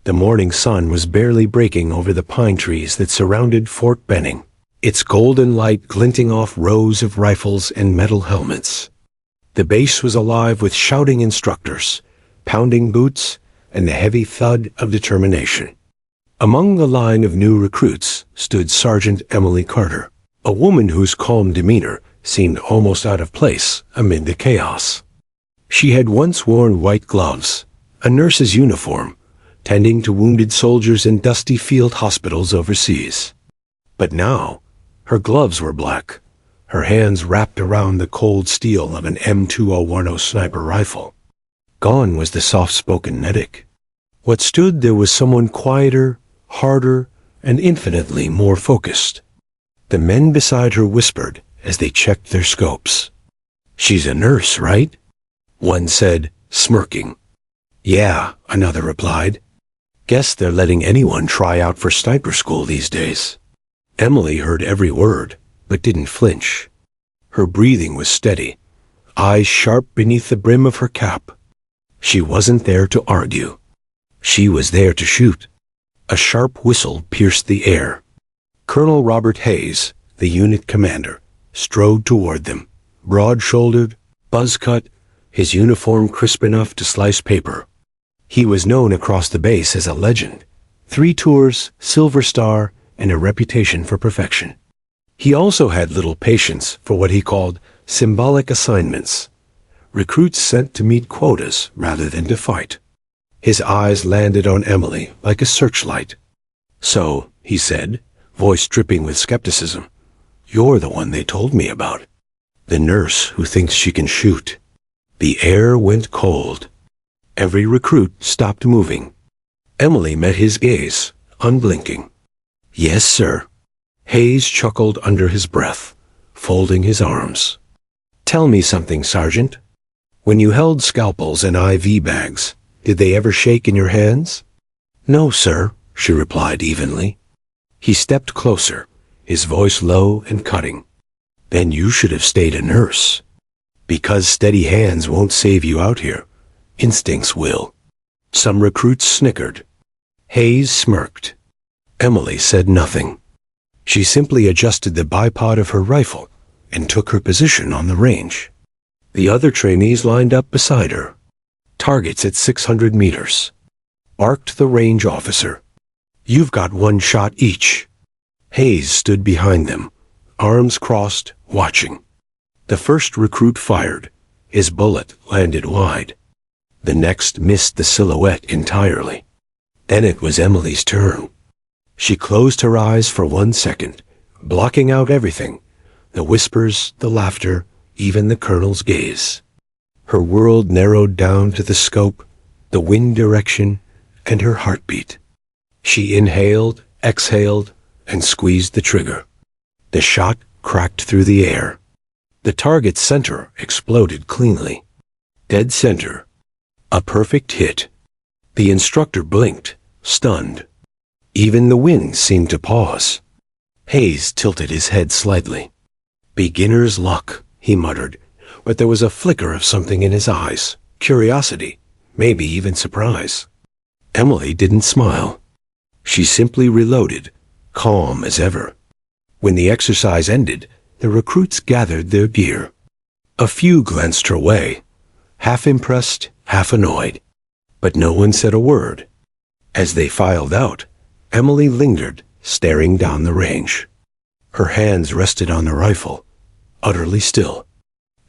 The morning sun was barely breaking over the pine trees that surrounded Fort Benning, its golden light glinting off rows of rifles and metal helmets. The base was alive with shouting instructors, pounding boots, and the heavy thud of determination. Among the line of new recruits stood Sergeant Emily Carter, a woman whose calm demeanor seemed almost out of place amid the chaos. She had once worn white gloves, a nurse's uniform, tending to wounded soldiers in dusty field hospitals overseas. But now, her gloves were black, her hands wrapped around the cold steel of an M2010 sniper rifle. Gone was the soft-spoken medic. What stood there was someone quieter, harder, and infinitely more focused. The men beside her whispered as they checked their scopes. "She's a nurse, right?" one said, smirking. "Yeah," another replied. "Guess they're letting anyone try out for sniper school these days." Emily heard every word, but didn't flinch. Her breathing was steady, eyes sharp beneath the brim of her cap. She wasn't there to argue. She was there to shoot. A sharp whistle pierced the air. Colonel Robert Hayes, the unit commander, strode toward them, broad-shouldered, buzz-cut, his uniform crisp enough to slice paper. He was known across the base as a legend. 3 tours, Silver Star, and a reputation for perfection. He also had little patience for what he called symbolic assignments, recruits sent to meet quotas rather than to fight. His eyes landed on Emily like a searchlight. "So," he said, voice dripping with skepticism, "you're the one they told me about. The nurse who thinks she can shoot." The air went cold. Every recruit stopped moving. Emily met his gaze, unblinking. "Yes, sir." Hayes chuckled under his breath, folding his arms. "Tell me something, Sergeant. When you held scalpels and IV bags, did they ever shake in your hands?" "No, sir," she replied evenly. He stepped closer, his voice low and cutting. "Then you should have stayed a nurse. Because steady hands won't save you out here. Instincts will." Some recruits snickered. Hayes smirked. Emily said nothing. She simply adjusted the bipod of her rifle and took her position on the range. The other trainees lined up beside her. "Targets at 600 meters. Barked the range officer. "You've got 1 shot each." Hayes stood behind them, arms crossed, watching. The first recruit fired. His bullet landed wide. The next missed the silhouette entirely. Then it was Emily's turn. She closed her eyes for 1 second, blocking out everything, the whispers, the laughter, even the colonel's gaze. Her world narrowed down to the scope, the wind direction, and her heartbeat. She inhaled, exhaled, and squeezed the trigger. The shot cracked through the air. The target's center exploded cleanly. Dead center. A perfect hit. The instructor blinked, stunned. Even the wind seemed to pause. Hayes tilted his head slightly. "Beginner's luck," he muttered, but there was a flicker of something in his eyes, curiosity, maybe even surprise. Emily didn't smile. She simply reloaded, calm as ever. When the exercise ended, the recruits gathered their gear. A few glanced her way, half impressed, half annoyed. But no one said a word. As they filed out, Emily lingered, staring down the range. Her hands rested on the rifle, utterly still.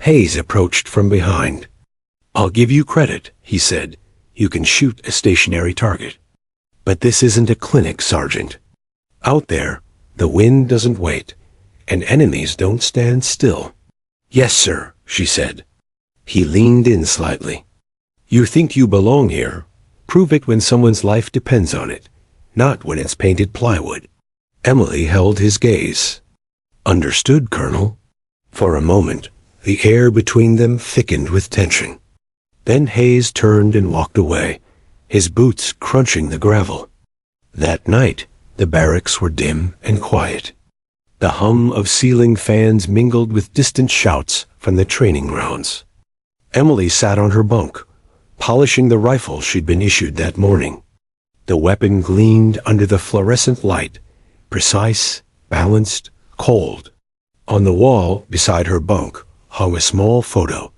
Hayes approached from behind. "I'll give you credit," he said. "You can shoot a stationary target. But this isn't a clinic, Sergeant. Out there, the wind doesn't wait, and enemies don't stand still." "Yes, sir," she said. He leaned in slightly. "You think you belong here. Prove it when someone's life depends on it, not when it's painted plywood." Emily held his gaze. "Understood, Colonel." For a moment, the air between them thickened with tension. Then Hayes turned and walked away, his boots crunching the gravel. That night, the barracks were dim and quiet. The hum of ceiling fans mingled with distant shouts from the training grounds. Emily sat on her bunk, polishing the rifle she'd been issued that morning. The weapon gleamed under the fluorescent light, precise, balanced, cold. On the wall beside her bunk hung a small photo.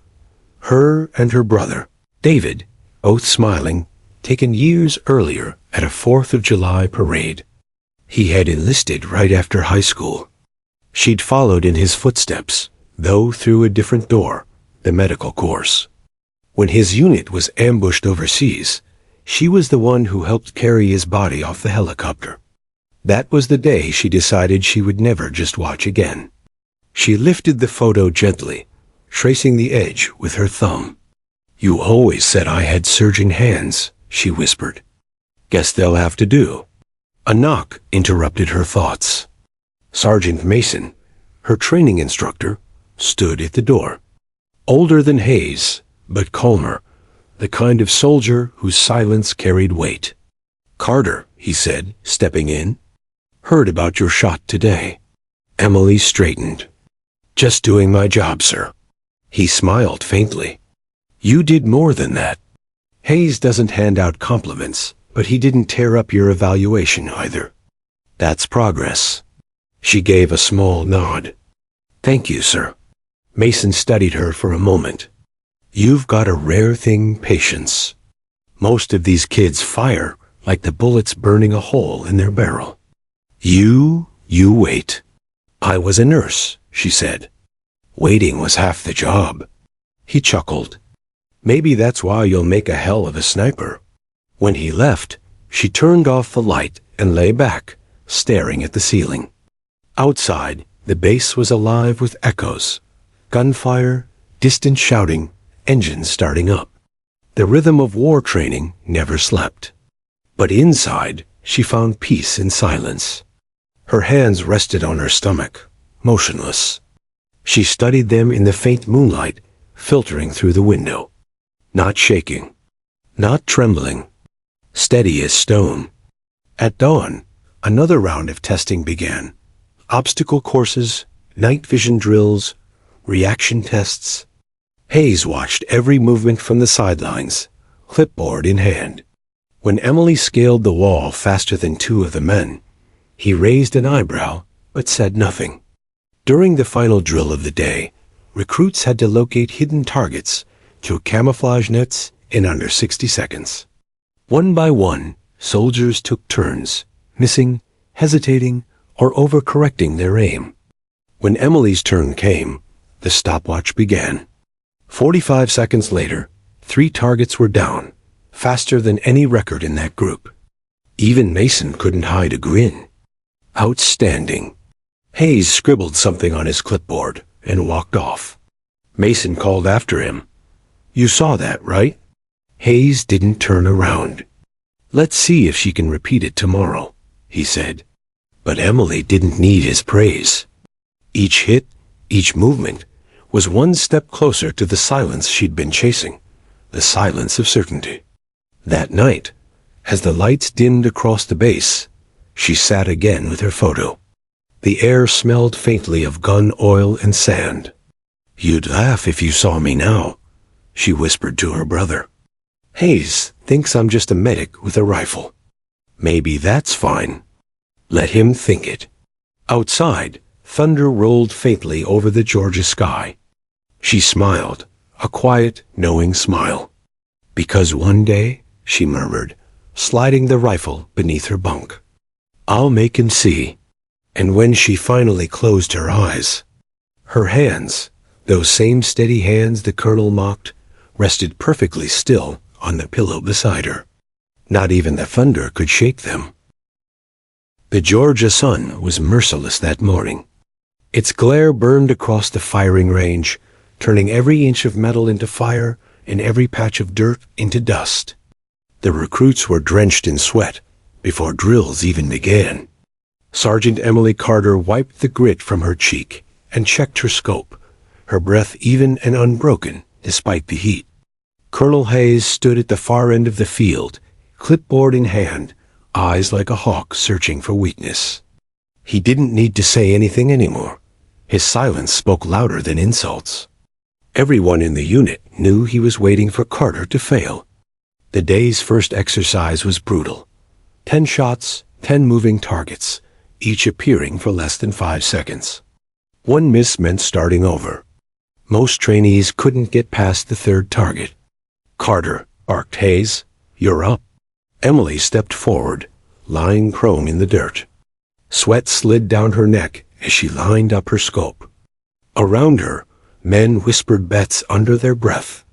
Her and her brother, David, both smiling, taken years earlier at a 4th of July parade. He had enlisted right after high school. She'd followed in his footsteps, though through a different door, the medical course. When his unit was ambushed overseas, she was the one who helped carry his body off the helicopter. That was the day she decided she would never just watch again. She lifted the photo gently, tracing the edge with her thumb. "You always said I had surging hands," she whispered. "Guess they'll have to do." A knock interrupted her thoughts. Sergeant Mason, her training instructor, stood at the door. Older than Hayes, but calmer, the kind of soldier whose silence carried weight. "Carter," he said, stepping in. "Heard about your shot today." Emily straightened. "Just doing my job, sir." He smiled faintly. "You did more than that." Hayes doesn't hand out compliments, but he didn't tear up your evaluation either. That's progress. She gave a small nod. "Thank you, sir." Mason studied her for a moment. "You've got a rare thing, patience. Most of these kids fire like the bullets burning a hole in their barrel. You wait." "I was a nurse," she said. "Waiting was half the job." He chuckled. "Maybe that's why you'll make a hell of a sniper." When he left, she turned off the light and lay back, staring at the ceiling. Outside, the base was alive with echoes. Gunfire, distant shouting, engines starting up. The rhythm of war training never slept. But inside, she found peace and silence. Her hands rested on her stomach, motionless. She studied them in the faint moonlight, filtering through the window. Not shaking, not trembling, steady as stone. At dawn, another round of testing began. Obstacle courses, night vision drills, reaction tests. Hayes watched every movement from the sidelines, clipboard in hand. When Emily scaled the wall faster than 2 of the men, he raised an eyebrow but said nothing. During the final drill of the day, recruits had to locate hidden targets through camouflage nets in under 60 seconds. One by one, soldiers took turns, missing, hesitating, or overcorrecting their aim. When Emily's turn came, the stopwatch began. 45 seconds later, 3 targets were down, faster than any record in that group. Even Mason couldn't hide a grin. Outstanding. Hayes scribbled something on his clipboard and walked off. Mason called after him. "You saw that, right?" Hayes didn't turn around. "Let's see if she can repeat it tomorrow," he said. But Emily didn't need his praise. Each hit, each movement, was one step closer to the silence she'd been chasing, the silence of certainty. That night, as the lights dimmed across the base, she sat again with her photo. The air smelled faintly of gun oil and sand. "You'd laugh if you saw me now," she whispered to her brother. "Hayes thinks I'm just a medic with a rifle. Maybe that's fine. Let him think it." Outside, thunder rolled faintly over the Georgia sky. She smiled, a quiet, knowing smile. "Because one day," she murmured, sliding the rifle beneath her bunk, "I'll make him see." And when she finally closed her eyes, her hands, those same steady hands the colonel mocked, rested perfectly still on the pillow beside her. Not even the thunder could shake them. The Georgia sun was merciless that morning. Its glare burned across the firing range, turning every inch of metal into fire and every patch of dirt into dust. The recruits were drenched in sweat before drills even began. Sergeant Emily Carter wiped the grit from her cheek and checked her scope, her breath even and unbroken despite the heat. Colonel Hayes stood at the far end of the field, clipboard in hand, eyes like a hawk searching for weakness. He didn't need to say anything anymore. His silence spoke louder than insults. Everyone in the unit knew he was waiting for Carter to fail. The day's first exercise was brutal. 10 shots, 10 moving targets, each appearing for less than 5 seconds. One miss meant starting over. Most trainees couldn't get past the third target. "Carter," barked Hayes, "you're up." Emily stepped forward, lying prone in the dirt. Sweat slid down her neck as she lined up her scope. Around her, men whispered bets under their breath.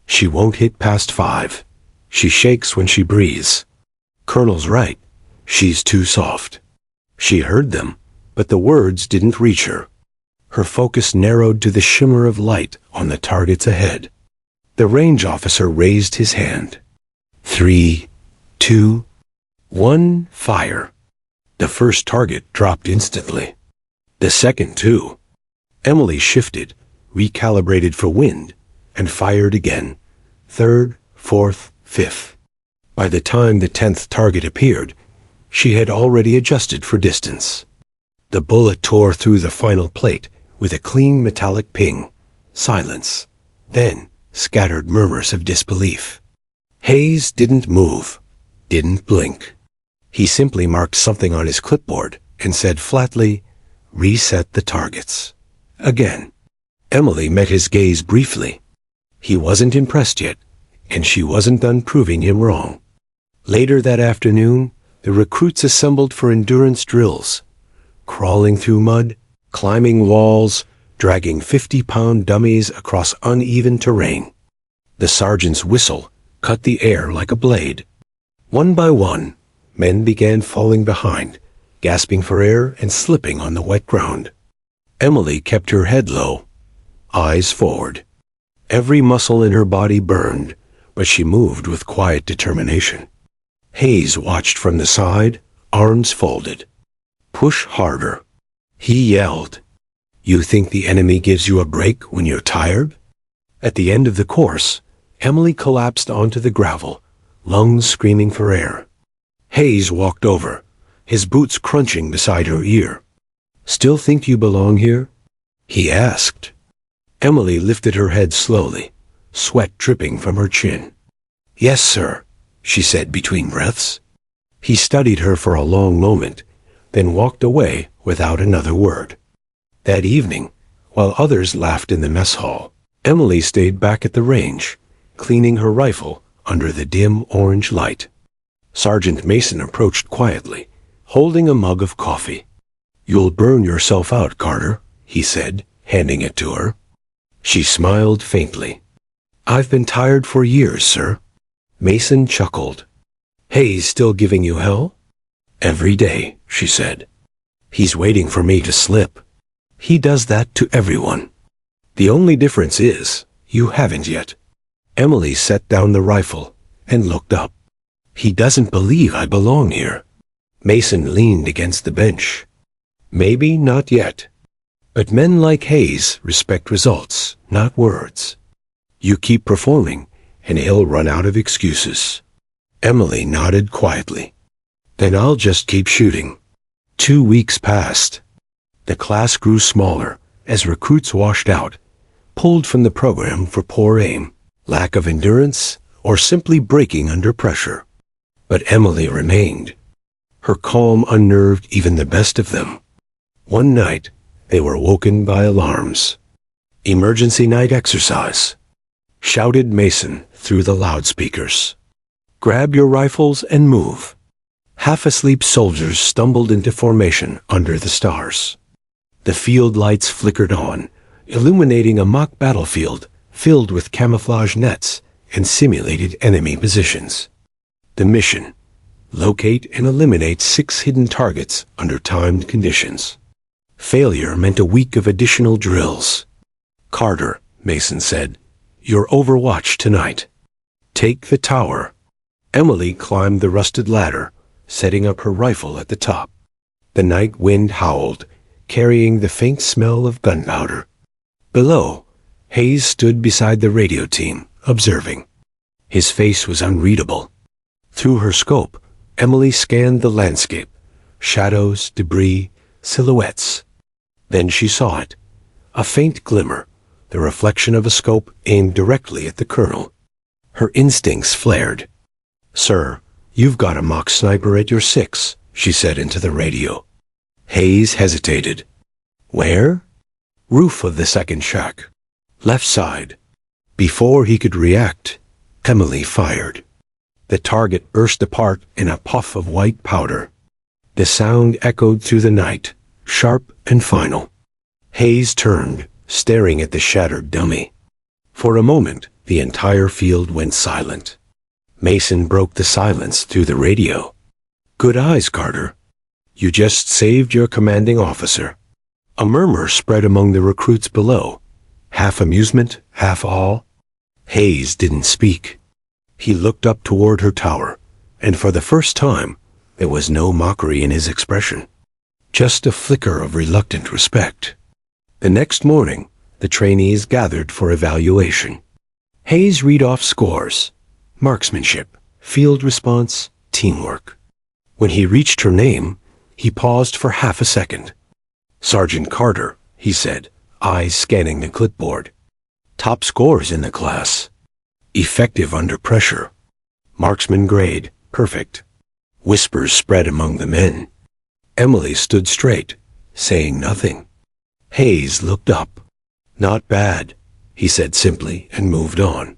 "She won't hit past 5. She shakes when she breathes. Colonel's right. She's too soft." She heard them, but the words didn't reach her. Her focus narrowed to the shimmer of light on the targets ahead. The range officer raised his hand. 3, 2, 1, fire. The first target dropped instantly. The second, too. Emily shifted, recalibrated for wind, and fired again. Third, fourth, fifth. By the time the 10th target appeared, she had already adjusted for distance. The bullet tore through the final plate with a clean metallic ping. Silence. Then, scattered murmurs of disbelief. Hayes didn't move, didn't blink. He simply marked something on his clipboard and said flatly, "Reset the targets." Again. Emily met his gaze briefly. He wasn't impressed yet, and she wasn't done proving him wrong. Later that afternoon, the recruits assembled for endurance drills, crawling through mud, climbing walls, dragging 50-pound dummies across uneven terrain. The sergeant's whistle cut the air like a blade. One by one, men began falling behind, gasping for air and slipping on the wet ground. Emily kept her head low, eyes forward. Every muscle in her body burned, but she moved with quiet determination. Hayes watched from the side, arms folded. "Push harder," he yelled. "You think the enemy gives you a break when you're tired?" At the end of the course, Emily collapsed onto the gravel, lungs screaming for air. Hayes walked over, his boots crunching beside her ear. "Still think you belong here?" he asked. Emily lifted her head slowly, sweat dripping from her chin. "Yes, sir," she said between breaths. He studied her for a long moment, then walked away without another word. That evening, while others laughed in the mess hall, Emily stayed back at the range, cleaning her rifle under the dim orange light. Sergeant Mason approached quietly, holding a mug of coffee. "You'll burn yourself out, Carter," he said, handing it to her. She smiled faintly. "I've been tired for years, sir." Mason chuckled. "Hayes still giving you hell?" "Every day," she said. "He's waiting for me to slip. He does that to everyone. The only difference is, you haven't yet." Emily set down the rifle and looked up. "He doesn't believe I belong here." Mason leaned against the bench. "Maybe not yet. But men like Hayes respect results, not words. You keep performing, and he'll run out of excuses." Emily nodded quietly. "Then I'll just keep shooting." 2 weeks passed. The class grew smaller as recruits washed out, pulled from the program for poor aim, lack of endurance, or simply breaking under pressure. But Emily remained. Her calm unnerved even the best of them. One night, they were woken by alarms. "Emergency night exercise," shouted Mason through the loudspeakers. "Grab your rifles and move." Half-asleep soldiers stumbled into formation under the stars. The field lights flickered on, illuminating a mock battlefield filled with camouflage nets and simulated enemy positions. The mission: locate and eliminate 6 hidden targets under timed conditions. Failure meant a week of additional drills. "Carter," Mason said, "you're overwatched tonight. Take the tower." Emily climbed the rusted ladder, setting up her rifle at the top. The night wind howled, carrying the faint smell of gunpowder. Below, Hayes stood beside the radio team, observing. His face was unreadable. Through her scope, Emily scanned the landscape, shadows, debris, silhouettes. Then she saw it, a faint glimmer, the reflection of a scope aimed directly at the colonel. Her instincts flared. "Sir, "You've got a mock sniper at your 6, she said into the radio. Hayes hesitated. "Where?" "Roof of the second shack. Left side." Before he could react, Emily fired. The target burst apart in a puff of white powder. The sound echoed through the night, sharp and final. Hayes turned, staring at the shattered dummy. For a moment, the entire field went silent. Mason broke the silence through the radio. "Good eyes, Carter. You just saved your commanding officer." A murmur spread among the recruits below, half amusement, half awe. Hayes didn't speak. He looked up toward her tower, and for the first time, there was no mockery in his expression, just a flicker of reluctant respect. The next morning, the trainees gathered for evaluation. Hayes read off scores: marksmanship, field response, teamwork. When he reached her name, he paused for half a second. "Sergeant Carter," he said, eyes scanning the clipboard. "Top scores in the class. Effective under pressure. Marksman grade, perfect." Whispers spread among the men. Emily stood straight, saying nothing. Hayes looked up. "Not bad," he said simply, and moved on.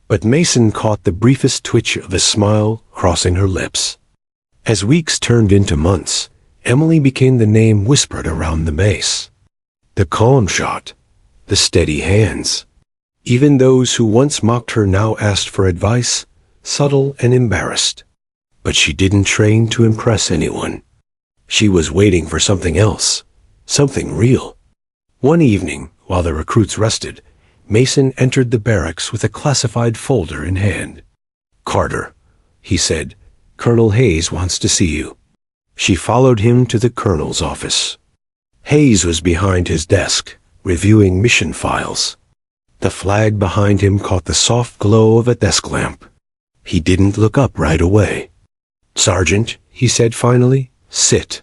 But Mason caught the briefest twitch of a smile crossing her lips. As weeks turned into months, Emily became the name whispered around the base. The calm shot, the steady hands. Even those who once mocked her now asked for advice, subtle and embarrassed. But she didn't train to impress anyone. She was waiting for something else, something real. One evening, while the recruits rested, Mason entered the barracks with a classified folder in hand. "Carter," he said, "Colonel Hayes wants to see you." She followed him to the colonel's office. Hayes was behind his desk, reviewing mission files. The flag behind him caught the soft glow of a desk lamp. He didn't look up right away. "Sergeant," he said finally, "sit."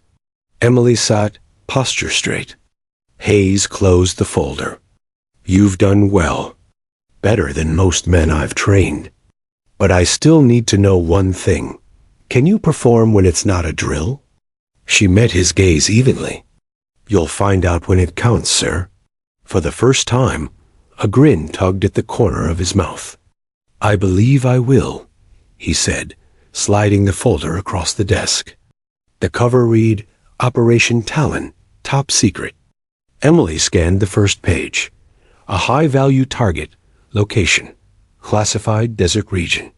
Emily sat, posture straight. Hayes closed the folder. "You've done well. Better than most men I've trained. But I still need to know one thing. Can you perform when it's not a drill?" She met his gaze evenly. "You'll find out when it counts, sir." For the first time, a grin tugged at the corner of his mouth. "I believe I will," he said, sliding the folder across the desk. The cover read, "Operation Talon, Top Secret." Emily scanned the first page. A high-value target, location, classified desert region.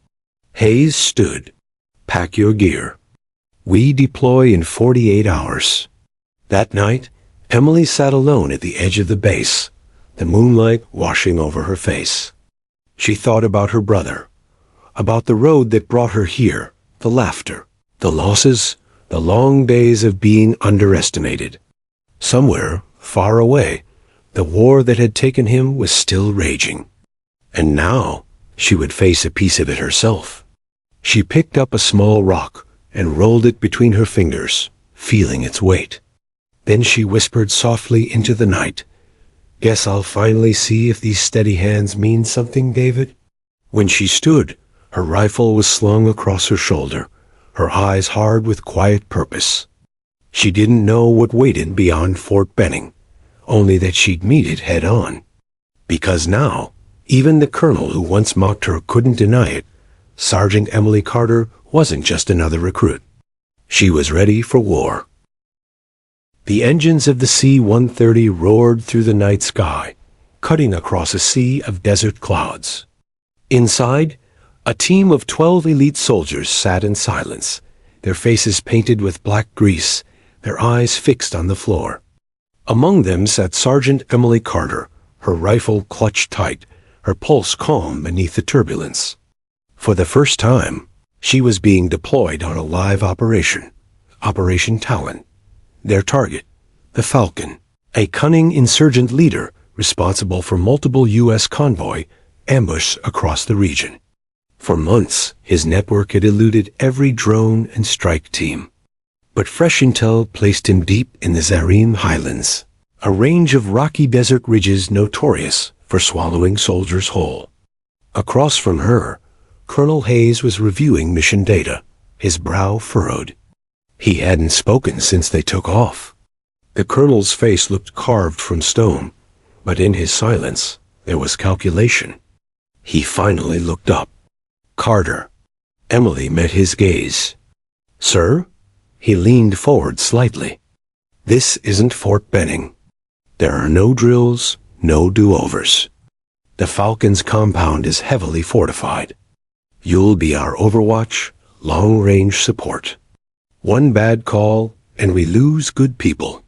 Hayes stood. "Pack your gear. We deploy in 48 hours. That night, Emily sat alone at the edge of the base, the moonlight washing over her face. She thought about her brother, about the road that brought her here, the laughter, the losses, the long days of being underestimated. Somewhere, far away, the war that had taken him was still raging. And now, she would face a piece of it herself. She picked up a small rock and rolled it between her fingers, feeling its weight. Then she whispered softly into the night, "Guess I'll finally see if these steady hands mean something, David." When she stood, her rifle was slung across her shoulder, her eyes hard with quiet purpose. She didn't know what waited beyond Fort Benning, only that she'd meet it head on. Because now, even the colonel who once mocked her couldn't deny it. Sergeant Emily Carter wasn't just another recruit. She was ready for war. The engines of the C-130 roared through the night sky, cutting across a sea of desert clouds. Inside, a team of 12 elite soldiers sat in silence, their faces painted with black grease, their eyes fixed on the floor. Among them sat Sergeant Emily Carter, her rifle clutched tight, her pulse calm beneath the turbulence. For the first time, she was being deployed on a live operation, Operation Talon. Their target, the Falcon, a cunning insurgent leader responsible for multiple U.S. convoy ambush across the region. For months, his network had eluded every drone and strike team. But fresh intel placed him deep in the Zarim Highlands, a range of rocky desert ridges notorious for swallowing soldiers whole. Across from her, Colonel Hayes was reviewing mission data, his brow furrowed. He hadn't spoken since they took off. The colonel's face looked carved from stone, but in his silence there was calculation. He finally looked up. Carter. Emily met his gaze. Sir? He leaned forward slightly. This isn't Fort Benning. There are no drills, no do-overs. The Falcon's compound is heavily fortified. You'll be our overwatch, long-range support. One bad call, and we lose good people.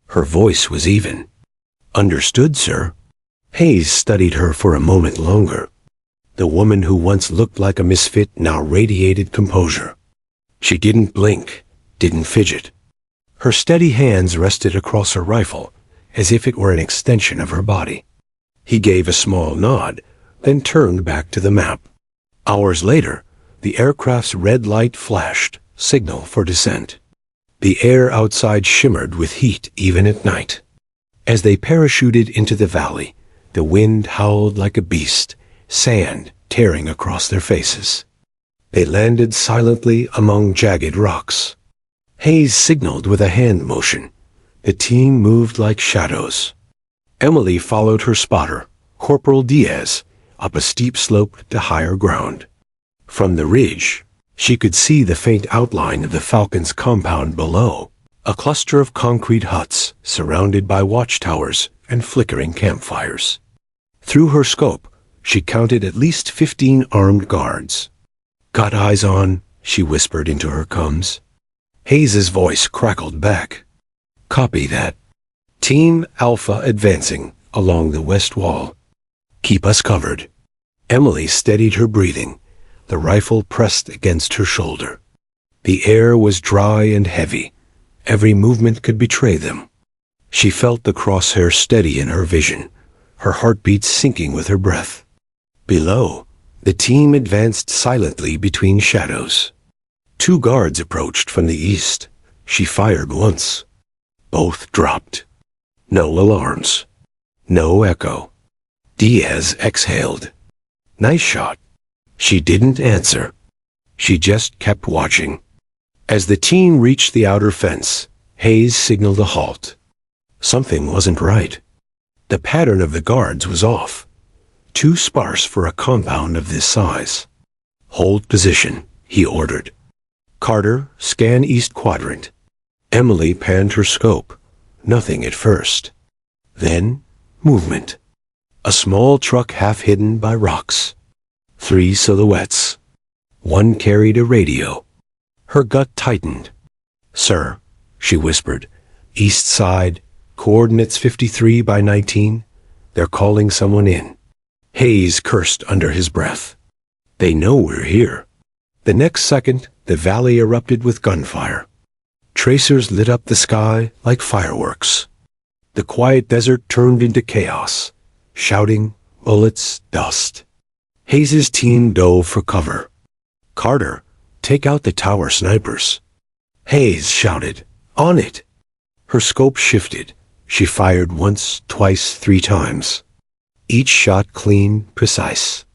Her voice was even. Understood, sir. Hayes studied her for a moment longer. The woman who once looked like a misfit now radiated composure. She didn't blink, didn't fidget. Her steady hands rested across her rifle, as if it were an extension of her body. He gave a small nod, then turned back to the map. Hours later, the aircraft's red light flashed, signal for descent. The air outside shimmered with heat even at night. As they parachuted into the valley, the wind howled like a beast, sand tearing across their faces. They landed silently among jagged rocks. Hayes signaled with a hand motion. The team moved like shadows. Emily followed her spotter, Corporal Diaz, up a steep slope to higher ground. From the ridge, she could see the faint outline of the Falcon's compound below, a cluster of concrete huts surrounded by watchtowers and flickering campfires. Through her scope, she counted at least 15 armed guards. Got eyes on, she whispered into her coms. Hayes's voice crackled back. Copy that. Team Alpha advancing along the west wall. Keep us covered. Emily steadied her breathing, the rifle pressed against her shoulder. The air was dry and heavy. Every movement could betray them. She felt the crosshair steady in her vision, her heartbeat sinking with her breath. Below, the team advanced silently between shadows. 2 guards approached from the east. She fired once. Both dropped. No alarms. No echo. Diaz exhaled. Nice shot. She didn't answer. She just kept watching. As the team reached the outer fence, Hayes signaled a halt. Something wasn't right. The pattern of the guards was off. Too sparse for a compound of this size. Hold position, he ordered. Carter, scan east quadrant. Emily panned her scope. Nothing at first. Then, movement. A small truck half hidden by rocks. 3 silhouettes. One carried a radio. Her gut tightened. Sir, she whispered. East side, coordinates 53 by 19. They're calling someone in. Hayes cursed under his breath. They know we're here. The next second, the valley erupted with gunfire. Tracers lit up the sky like fireworks. The quiet desert turned into chaos. Shouting, bullets, dust. Hayes's team dove for cover. Carter, take out the tower snipers. Hayes shouted, on it. Her scope shifted. She fired once, twice, 3 times. Each shot clean, precise.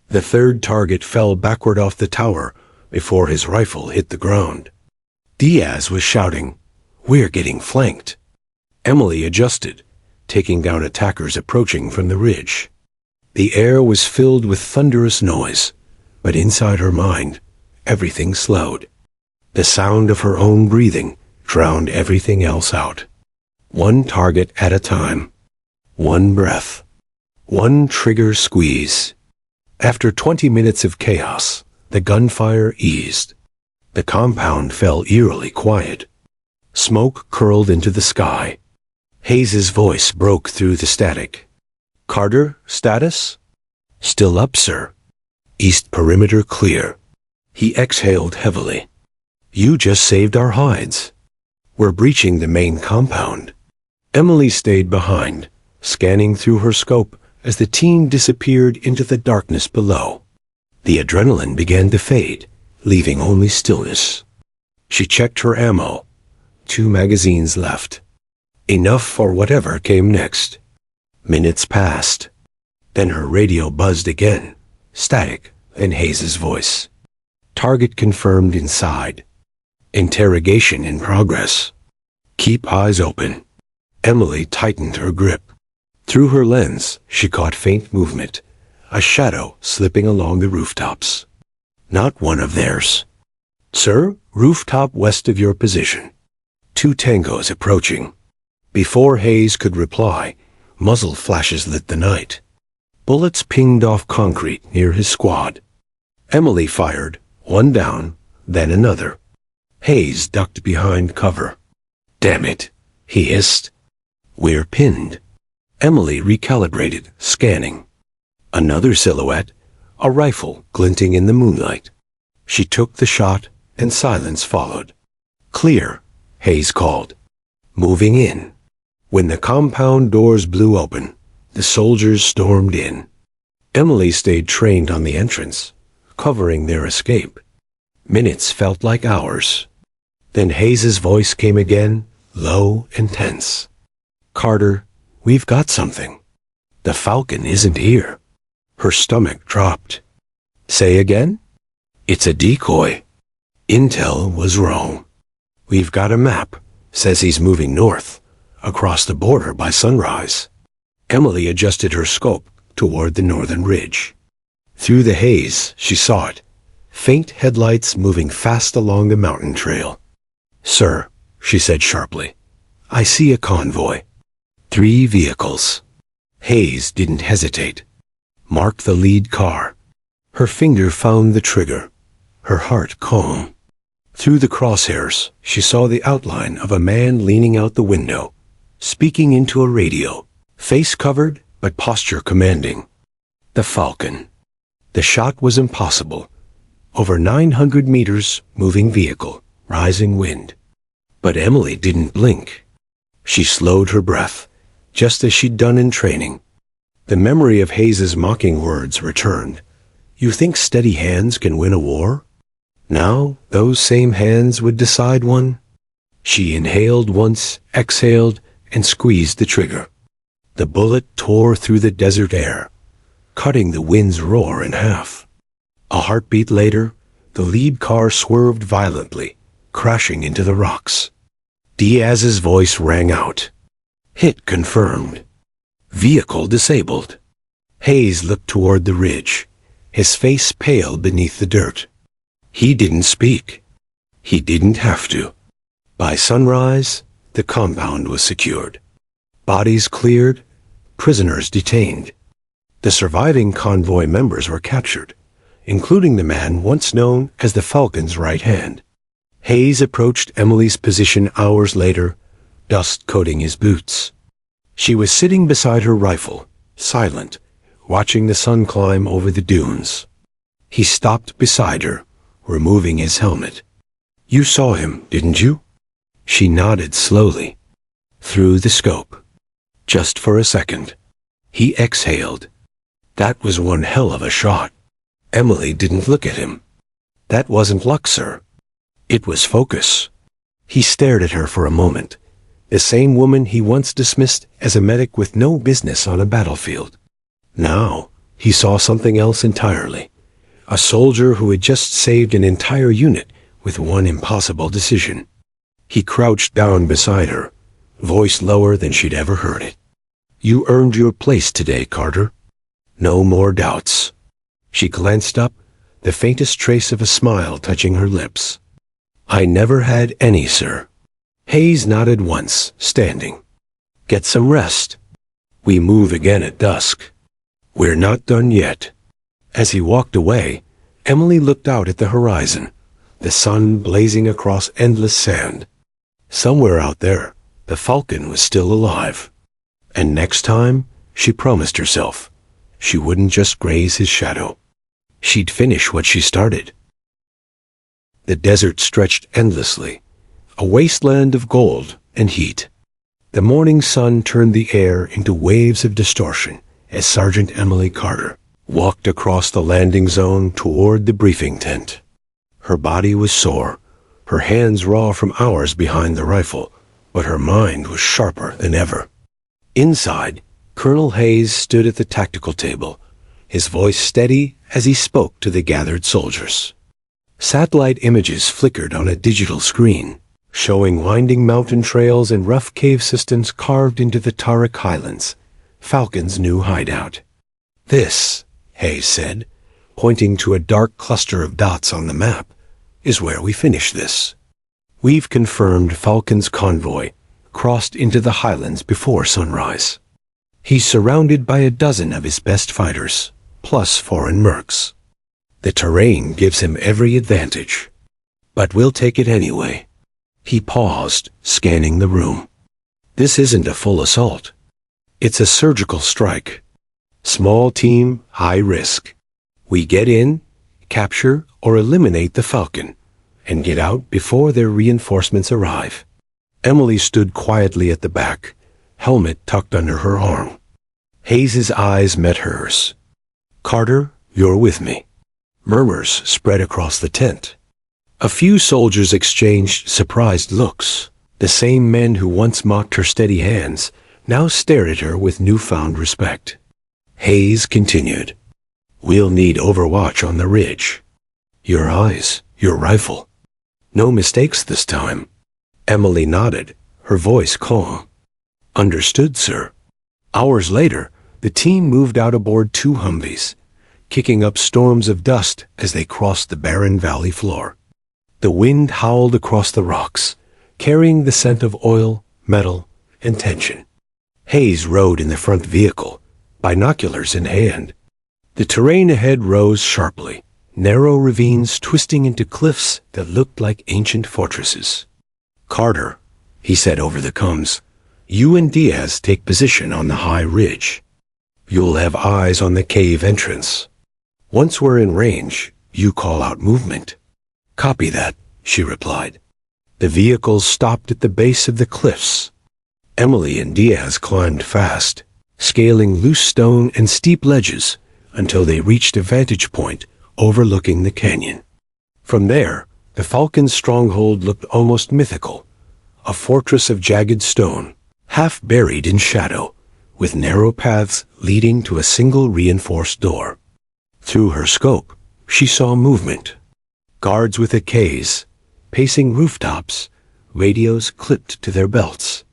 The third target fell backward off the tower before his rifle hit the ground. Diaz was shouting, we're getting flanked. Emily adjusted, taking down attackers approaching from the ridge. The air was filled with thunderous noise, but inside her mind, everything slowed. The sound of her own breathing drowned everything else out. One target at a time. One breath. One trigger squeeze. After 20 minutes of chaos, the gunfire eased. The compound fell eerily quiet. Smoke curled into the sky. Hayes's voice broke through the static. Carter, status? Still up, sir. East perimeter clear. He exhaled heavily. You just saved our hides. We're breaching the main compound. Emily stayed behind, scanning through her scope as the team disappeared into the darkness below. The adrenaline began to fade, leaving only stillness. She checked her ammo. 2 magazines left. Enough for whatever came next. Minutes passed. Then her radio buzzed again, static in Hayes's voice. Target confirmed inside. Interrogation in progress. Keep eyes open. Emily tightened her grip. Through her lens, she caught faint movement, a shadow slipping along the rooftops. Not one of theirs. Sir, rooftop west of your position. 2 tangos approaching. Before Hayes could reply, muzzle flashes lit the night. Bullets pinged off concrete near his squad. Emily fired, one down, then another. Hayes ducked behind cover. Damn it, he hissed. We're pinned. Emily recalibrated, scanning. Another silhouette, a rifle glinting in the moonlight. She took the shot, and silence followed. Clear, Hayes called. Moving in. When the compound doors blew open, the soldiers stormed in. Emily stayed trained on the entrance, covering their escape. Minutes felt like hours. Then Hayes's voice came again, low and tense. Carter, we've got something. The Falcon isn't here. Her stomach dropped. Say again? It's a decoy. Intel was wrong. We've got a map. Says he's moving north, across the border by sunrise. Emily adjusted her scope toward the northern ridge. Through the haze, she saw it. Faint headlights moving fast along the mountain trail. Sir, she said sharply, I see a convoy. 3 vehicles. Hayes didn't hesitate. Mark the lead car. Her finger found the trigger. Her heart calm. Through the crosshairs, she saw the outline of a man leaning out the window, speaking into a radio, face covered but posture commanding. The Falcon. The shot was impossible. Over 900 meters, moving vehicle, rising wind. But Emily didn't blink. She slowed her breath, just as she'd done in training. The memory of Hayes's mocking words returned. You think steady hands can win a war? Now, those same hands would decide one. She inhaled once, exhaled, and squeezed the trigger. The bullet tore through the desert air, cutting the wind's roar in half. A heartbeat later, the lead car swerved violently, crashing into the rocks. Diaz's voice rang out. Hit confirmed. Vehicle disabled. Hayes looked toward the ridge, his face pale beneath the dirt. He didn't speak. He didn't have to. By sunrise, the compound was secured. Bodies cleared, prisoners detained. The surviving convoy members were captured, including the man once known as the Falcon's right hand. Hayes approached Emily's position hours later, dust coating his boots. She was sitting beside her rifle, silent, watching the sun climb over the dunes. He stopped beside her, removing his helmet. You saw him, didn't you? She nodded slowly. Through the scope. Just for a second. He exhaled. That was one hell of a shot. Emily didn't look at him. That wasn't luck, sir. It was focus. He stared at her for a moment. The same woman he once dismissed as a medic with no business on a battlefield. Now, he saw something else entirely. A soldier who had just saved an entire unit with one impossible decision. He crouched down beside her, voice lower than she'd ever heard it. You earned your place today, Carter. No more doubts. She glanced up, the faintest trace of a smile touching her lips. I never had any, sir. Hayes nodded once, standing. Get some rest. We move again at dusk. We're not done yet. As he walked away, Emily looked out at the horizon, the sun blazing across endless sand. Somewhere out there, the Falcon was still alive. And next time, she promised herself, she wouldn't just graze his shadow. She'd finish what she started. The desert stretched endlessly, a wasteland of gold and heat. The morning sun turned the air into waves of distortion as Sergeant Emily Carter walked across the landing zone toward the briefing tent. Her body was sore, her hands raw from hours behind the rifle, but her mind was sharper than ever. Inside, Colonel Hayes stood at the tactical table, his voice steady as he spoke to the gathered soldiers. Satellite images flickered on a digital screen, showing winding mountain trails and rough cave systems carved into the Tarik Highlands, Falcon's new hideout. "This," Hayes said, pointing to a dark cluster of dots on the map, "is where we finish this. We've confirmed Falcon's convoy crossed into the highlands before sunrise. He's surrounded by a dozen of his best fighters, plus foreign mercs. The terrain gives him every advantage, but we'll take it anyway." He paused, scanning the room. "This isn't a full assault. It's a surgical strike. Small team, high risk. We get in, capture, or eliminate the Falcon, and get out before their reinforcements arrive." Emily stood quietly at the back, helmet tucked under her arm. Hayes's eyes met hers. "Carter, you're with me." Murmurs spread across the tent. A few soldiers exchanged surprised looks. The same men who once mocked her steady hands now stared at her with newfound respect. Hayes continued, "We'll need overwatch on the ridge. Your eyes, your rifle. No mistakes this time." Emily nodded, her voice calm. "Understood, sir." Hours later, the team moved out aboard 2 Humvees, kicking up storms of dust as they crossed the barren valley floor. The wind howled across the rocks, carrying the scent of oil, metal, and tension. Hayes rode in the front vehicle, binoculars in hand. The terrain ahead rose sharply, narrow ravines twisting into cliffs that looked like ancient fortresses. "Carter," he said over the comms, "you and Diaz take position on the high ridge. You'll have eyes on the cave entrance. Once we're in range, you call out movement." "Copy that," she replied. The vehicles stopped at the base of the cliffs. Emily and Diaz climbed fast, scaling loose stone and steep ledges until they reached a vantage point overlooking the canyon. From there, the Falcon's stronghold looked almost mythical, a fortress of jagged stone, half buried in shadow, with narrow paths leading to a single reinforced door. Through her scope, she saw movement. Guards with AKs, pacing rooftops, radios clipped to their belts.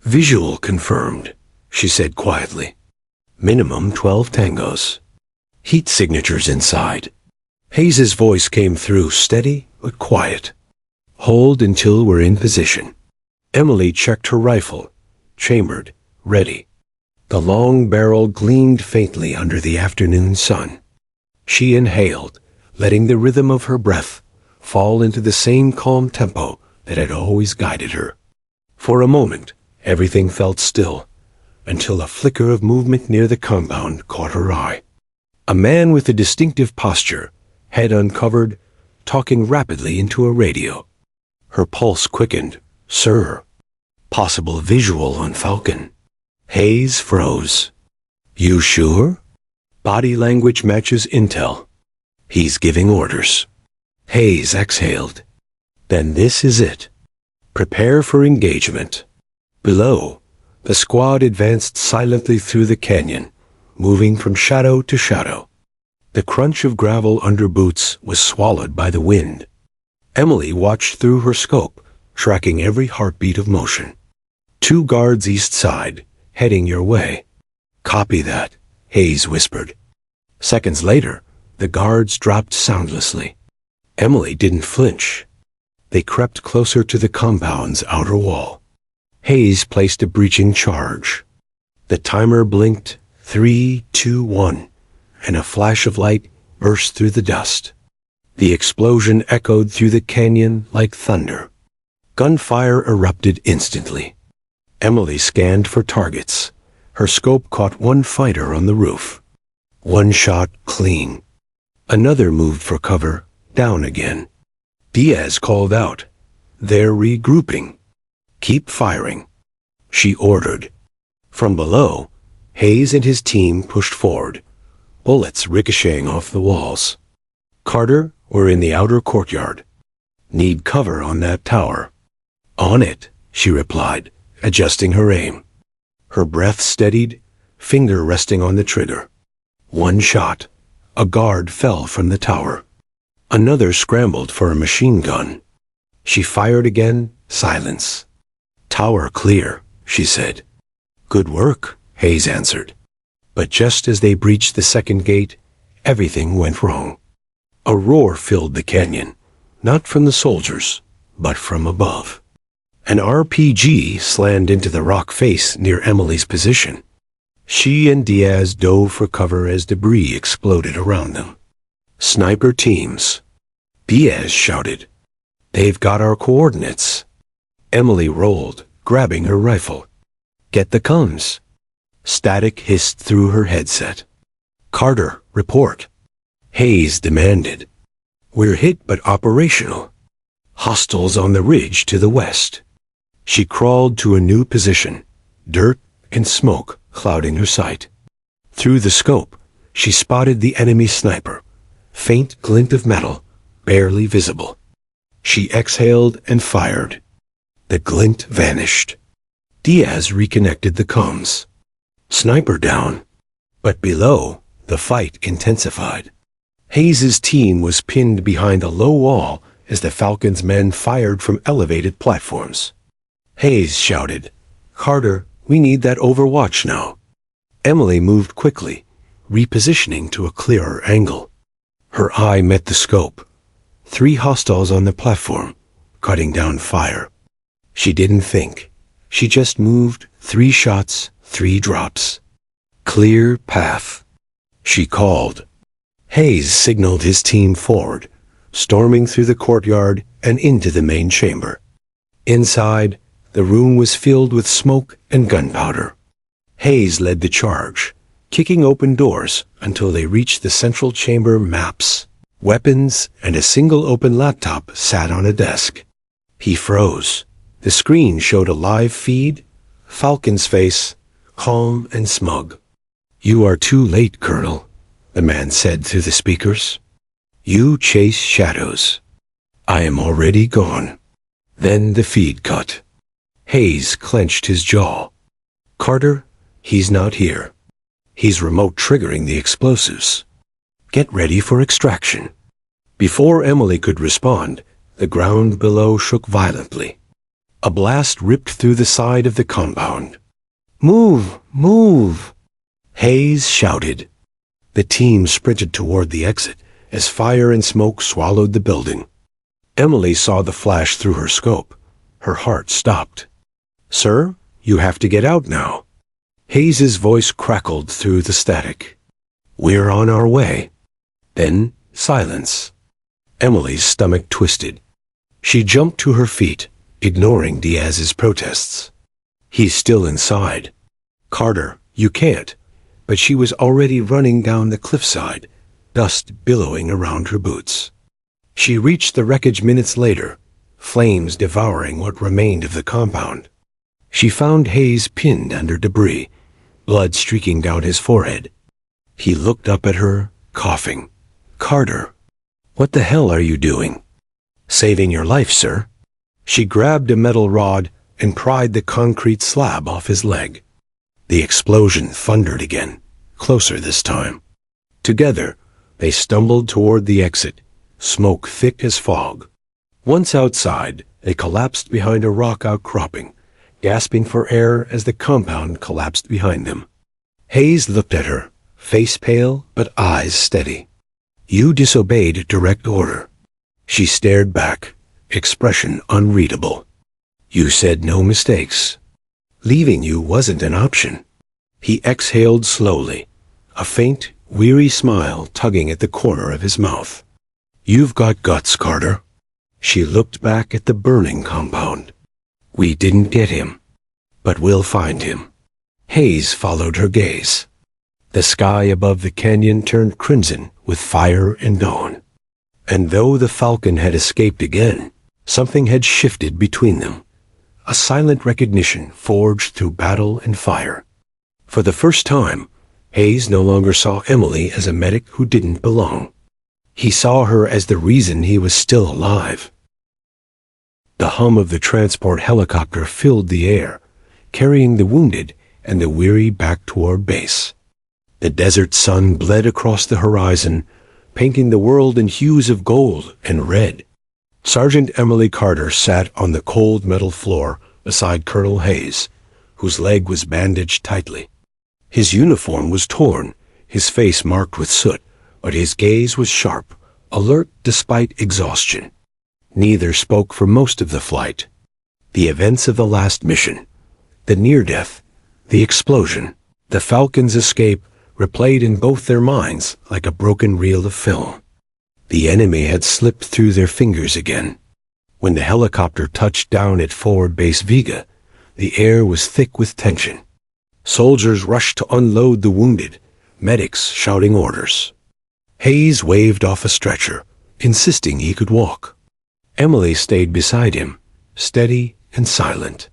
"Visual confirmed," she said quietly. "Minimum 12 tangos. Heat signatures inside." Hayes's voice came through, steady but quiet. "Hold until we're in position." Emily checked her rifle, chambered, ready. The long barrel gleamed faintly under the afternoon sun. She inhaled, letting the rhythm of her breath fall into the same calm tempo that had always guided her. For a moment, everything felt still, until a flicker of movement near the compound caught her eye. A man with a distinctive posture, head uncovered, talking rapidly into a radio. Her pulse quickened. "Sir, possible visual on Falcon." Hayes froze. "You sure?" "Body language matches intel. He's giving orders." Hayes exhaled. "Then this is it. Prepare for engagement." Below, the squad advanced silently through the canyon, moving from shadow to shadow. The crunch of gravel under boots was swallowed by the wind. Emily watched through her scope, tracking every heartbeat of motion. 2 guards east side, heading your way." "Copy that," Hayes whispered. Seconds later, the guards dropped soundlessly. Emily didn't flinch. They crept closer to the compound's outer wall. Hayes placed a breaching charge. The timer blinked 3, 2, 1, and a flash of light burst through the dust. The explosion echoed through the canyon like thunder. Gunfire erupted instantly. Emily scanned for targets. Her scope caught one fighter on the roof. One shot clean. Another moved for cover, down again. Diaz called out, "They're regrouping. Keep firing," she ordered. From below, Hayes and his team pushed forward, bullets ricocheting off the walls. "Carter, we're in the outer courtyard. Need cover on that tower." "On it," she replied, adjusting her aim. Her breath steadied, finger resting on the trigger. One shot. A guard fell from the tower. Another scrambled for a machine gun. She fired again, silence. "Tower clear," she said. "Good work," Hayes answered. But just as they breached the second gate, everything went wrong. A roar filled the canyon, not from the soldiers, but from above. An RPG slammed into the rock face near Emily's position. She and Diaz dove for cover as debris exploded around them. "Sniper teams," Diaz shouted. "They've got our coordinates." Emily rolled, grabbing her rifle. "Get the comms." Static hissed through her headset. "Carter, report." Hayes demanded. "We're hit but operational. Hostiles on the ridge to the west." She crawled to a new position, dirt and smoke clouding her sight. Through the scope, she spotted the enemy sniper, faint glint of metal, barely visible. She exhaled and fired. The glint vanished. Diaz reconnected the comms. Sniper down. But below, the fight intensified. Hayes's team was pinned behind a low wall as the Falcon's men fired from elevated platforms. Hayes shouted, "Carter, we need that overwatch now." Emily moved quickly, repositioning to a clearer angle. Her eye met the scope. 3 hostiles on the platform, cutting down fire. She didn't think. She just moved, 3 shots, 3 drops. Clear path. She called. Hayes signaled his team forward, storming through the courtyard and into the main chamber. Inside, the room was filled with smoke and gunpowder. Hayes led the charge, kicking open doors until they reached the central chamber. Maps, weapons, and a single open laptop sat on a desk. He froze. The screen showed a live feed, Falcon's face, calm and smug. "You are too late, Colonel," the man said through the speakers. "You chase shadows. I am already gone." Then the feed cut. Hayes clenched his jaw. "Carter, he's not here. He's remote triggering the explosives. Get ready for extraction." Before Emily could respond, the ground below shook violently. A blast ripped through the side of the compound. "Move! Move!" Hayes shouted. The team sprinted toward the exit as fire and smoke swallowed the building. Emily saw the flash through her scope. Her heart stopped. "Sir, you have to get out now." Hayes's voice crackled through the static. "We're on our way." Then silence. Emily's stomach twisted. She jumped to her feet, ignoring Diaz's protests. "He's still inside." "Carter, you can't." But she was already running down the cliffside, dust billowing around her boots. She reached the wreckage minutes later, flames devouring what remained of the compound. She found Hayes pinned under debris, blood streaking down his forehead. He looked up at her, coughing. "Carter, what the hell are you doing?" "Saving your life, sir." She grabbed a metal rod and pried the concrete slab off his leg. The explosion thundered again, closer this time. Together, they stumbled toward the exit, smoke thick as fog. Once outside, they collapsed behind a rock outcropping, gasping for air as the compound collapsed behind them. Hayes looked at her, face pale but eyes steady. "You disobeyed direct order." She stared back, expression unreadable. "You said no mistakes. Leaving you wasn't an option." He exhaled slowly, a faint, weary smile tugging at the corner of his mouth. "You've got guts, Carter." She looked back at the burning compound. "We didn't get him, but we'll find him." Hayes followed her gaze. The sky above the canyon turned crimson with fire and dawn. And though the Falcon had escaped again, something had shifted between them. A silent recognition forged through battle and fire. For the first time, Hayes no longer saw Emily as a medic who didn't belong. He saw her as the reason he was still alive. The hum of the transport helicopter filled the air, carrying the wounded and the weary back toward base. The desert sun bled across the horizon, painting the world in hues of gold and red. Sergeant Emily Carter sat on the cold metal floor beside Colonel Hayes, whose leg was bandaged tightly. His uniform was torn, his face marked with soot, but his gaze was sharp, alert despite exhaustion. Neither spoke for most of the flight. The events of the last mission, the near-death, the explosion, the Falcon's escape replayed in both their minds like a broken reel of film. The enemy had slipped through their fingers again. When the helicopter touched down at Forward Base Vega, the air was thick with tension. Soldiers rushed to unload the wounded, medics shouting orders. Hayes waved off a stretcher, insisting he could walk. Emily stayed beside him, steady and silent.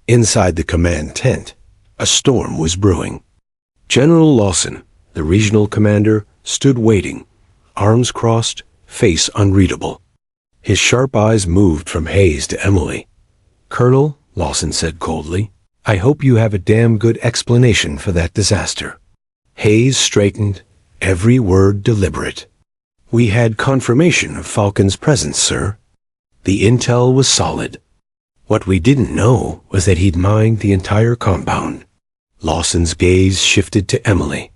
Inside the command tent, a storm was brewing. General Lawson, the regional commander, stood waiting, arms crossed, face unreadable. His sharp eyes moved from Hayes to Emily. "Colonel," Lawson said coldly, "I hope you have a damn good explanation for that disaster." Hayes straightened, every word deliberate. "We had confirmation of Falcon's presence, sir. The intel was solid. What we didn't know was that he'd mined the entire compound." Lawson's gaze shifted to Emily.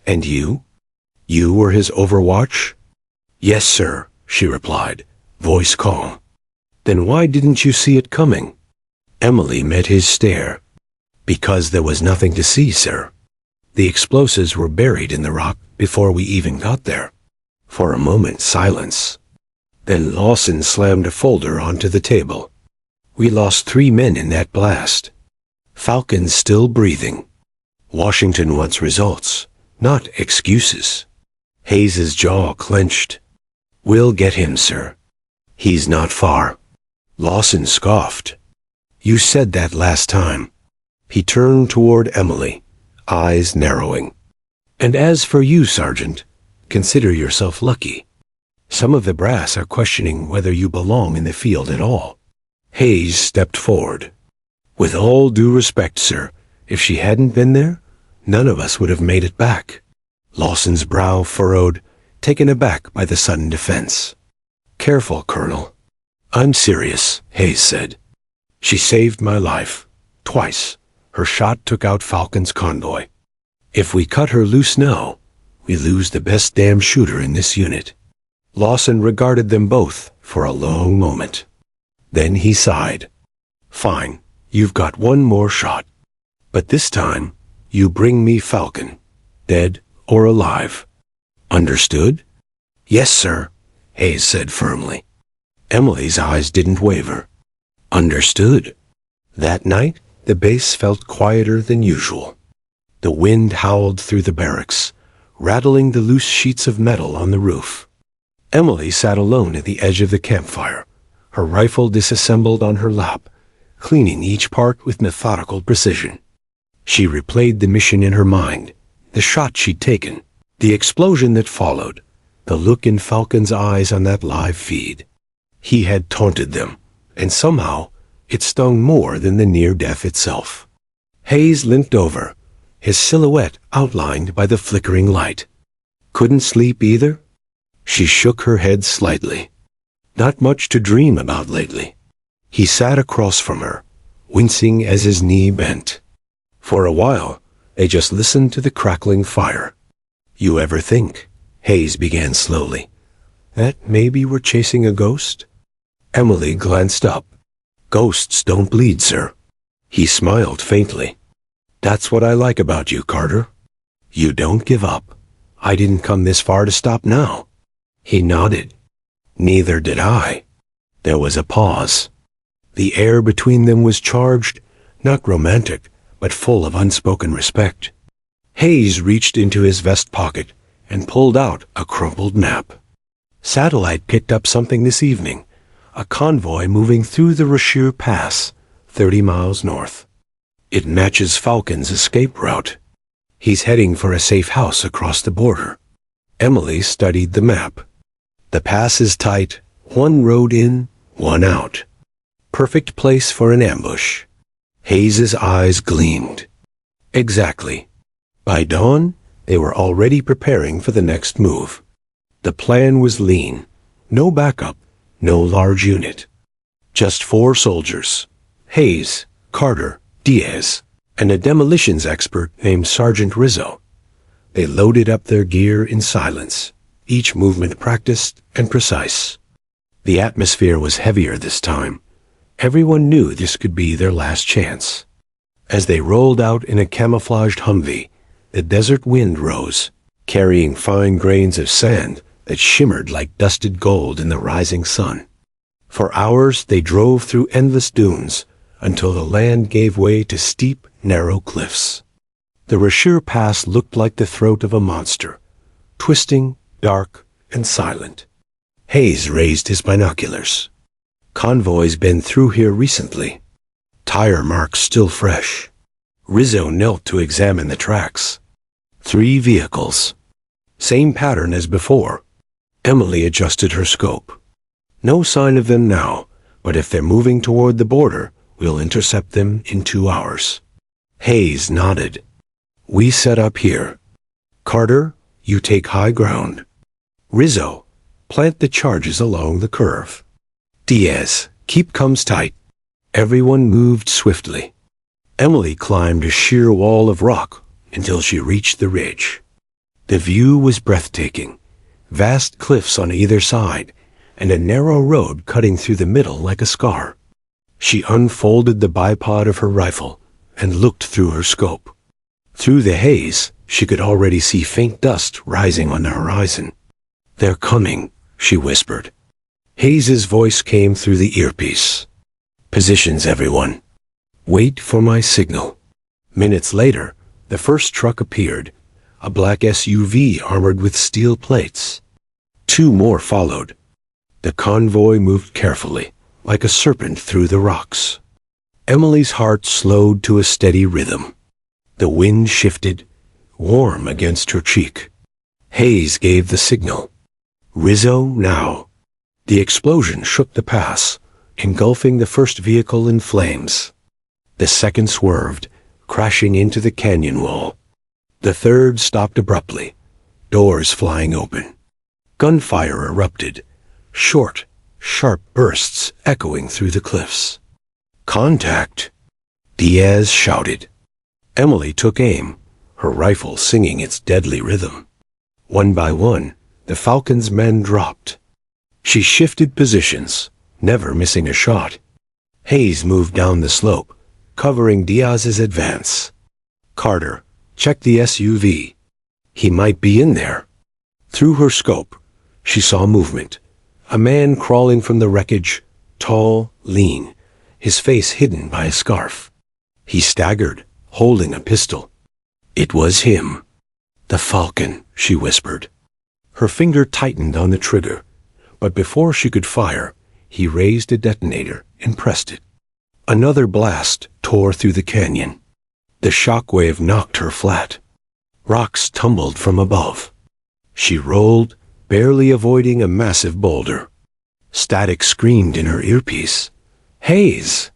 "And you? You were his overwatch?" "Yes, sir," she replied, voice calm. "Then why didn't you see it coming?" Emily met his stare. "Because there was nothing to see, sir. The explosives were buried in the rock before we even got there." For a moment, silence. Then Lawson slammed a folder onto the table. "We lost 3 men in that blast. Falcon's still breathing. Washington wants results, not excuses." Hayes's jaw clenched. "We'll get him, sir. He's not far." Lawson scoffed. "You said that last time." He turned toward Emily, eyes narrowing. "And as for you, Sergeant, consider yourself lucky. Some of the brass are questioning whether you belong in the field at all." Hayes stepped forward. "With all due respect, sir, if she hadn't been there, none of us would have made it back." Lawson's brow furrowed, taken aback by the sudden defense. "Careful, Colonel." "I'm serious," Hayes said. "She saved my life. Twice. Her shot took out Falcon's convoy. If we cut her loose now, we lose the best damn shooter in this unit." Lawson regarded them both for a long moment. Then he sighed. "Fine, you've got one more shot. But this time, you bring me Falcon, dead or alive. Understood?" "Yes, sir," Hayes said firmly. Emily's eyes didn't waver. "Understood." That night, the base felt quieter than usual. The wind howled through the barracks, rattling the loose sheets of metal on the roof. Emily sat alone at the edge of the campfire, her rifle disassembled on her lap, cleaning each part with methodical precision. She replayed the mission in her mind, the shot she'd taken, the explosion that followed, the look in Falcon's eyes on that live feed. He had taunted them, and somehow it stung more than the near-death itself. Hayes limped over, his silhouette outlined by the flickering light. "Couldn't sleep either?" She shook her head slightly. "Not much to dream about lately." He sat across from her, wincing as his knee bent. For a while, they just listened to the crackling fire. "You ever think," Hayes began slowly, "that maybe we're chasing a ghost?" Emily glanced up. "Ghosts don't bleed, sir." He smiled faintly. "That's what I like about you, Carter. You don't give up. I didn't come this far to stop now." He nodded. "Neither did I." There was a pause. The air between them was charged, not romantic, but full of unspoken respect. Hayes reached into his vest pocket and pulled out a crumpled map. "Satellite picked up something this evening. A convoy moving through the Rocher Pass, 30 miles north. It matches Falcon's escape route. He's heading for a safe house across the border." Emily studied the map. "The pass is tight, one road in, one out. Perfect place for an ambush." Hayes's eyes gleamed. "Exactly." By dawn, they were already preparing for the next move. The plan was lean. No backup, no large unit. Just 4 soldiers. Hayes, Carter, Diaz, and a demolitions expert named Sergeant Rizzo. They loaded up their gear in silence, each movement practiced and precise. The atmosphere was heavier this time. Everyone knew this could be their last chance. As they rolled out in a camouflaged Humvee, the desert wind rose, carrying fine grains of sand that shimmered like dusted gold in the rising sun. For hours they drove through endless dunes until the land gave way to steep, narrow cliffs. The Rashir Pass looked like the throat of a monster, twisting, dark, and silent. Hayes raised his binoculars. Convoys been through here recently. Tire marks still fresh. Rizzo knelt to examine the tracks. 3 vehicles. Same pattern as before. Emily adjusted her scope. No sign of them now, but if they're moving toward the border, we'll intercept them in 2 hours. Hayes nodded. We set up here. Carter, you take high ground. Rizzo, plant the charges along the curve. Diaz, keep coms tight. Everyone moved swiftly. Emily climbed a sheer wall of rock until she reached the ridge. The view was breathtaking. Vast cliffs on either side, and a narrow road cutting through the middle like a scar. She unfolded the bipod of her rifle and looked through her scope. Through the haze, she could already see faint dust rising on the horizon. They're coming, she whispered. Hayes's voice came through the earpiece. Positions, everyone. Wait for my signal. Minutes later, the first truck appeared, a black SUV armored with steel plates. 2 more followed. The convoy moved carefully, like a serpent through the rocks. Emily's heart slowed to a steady rhythm. The wind shifted, warm against her cheek. Hayes gave the signal. Rizzo now. The explosion shook the pass, engulfing the first vehicle in flames. The second swerved, crashing into the canyon wall. The third stopped abruptly, doors flying open. Gunfire erupted, short, sharp bursts echoing through the cliffs. Contact! Diaz shouted. Emily took aim, her rifle singing its deadly rhythm. One by one, the Falcon's men dropped. She shifted positions, never missing a shot. Hayes moved down the slope, covering Diaz's advance. Carter, check the SUV. He might be in there. Through her scope, she saw movement. A man crawling from the wreckage, tall, lean, his face hidden by a scarf. He staggered, holding a pistol. It was him. The Falcon, she whispered. Her finger tightened on the trigger, but before she could fire, he raised a detonator and pressed it. Another blast tore through the canyon. The shockwave knocked her flat. Rocks tumbled from above. She rolled, barely avoiding a massive boulder. Static screamed in her earpiece. Hayes!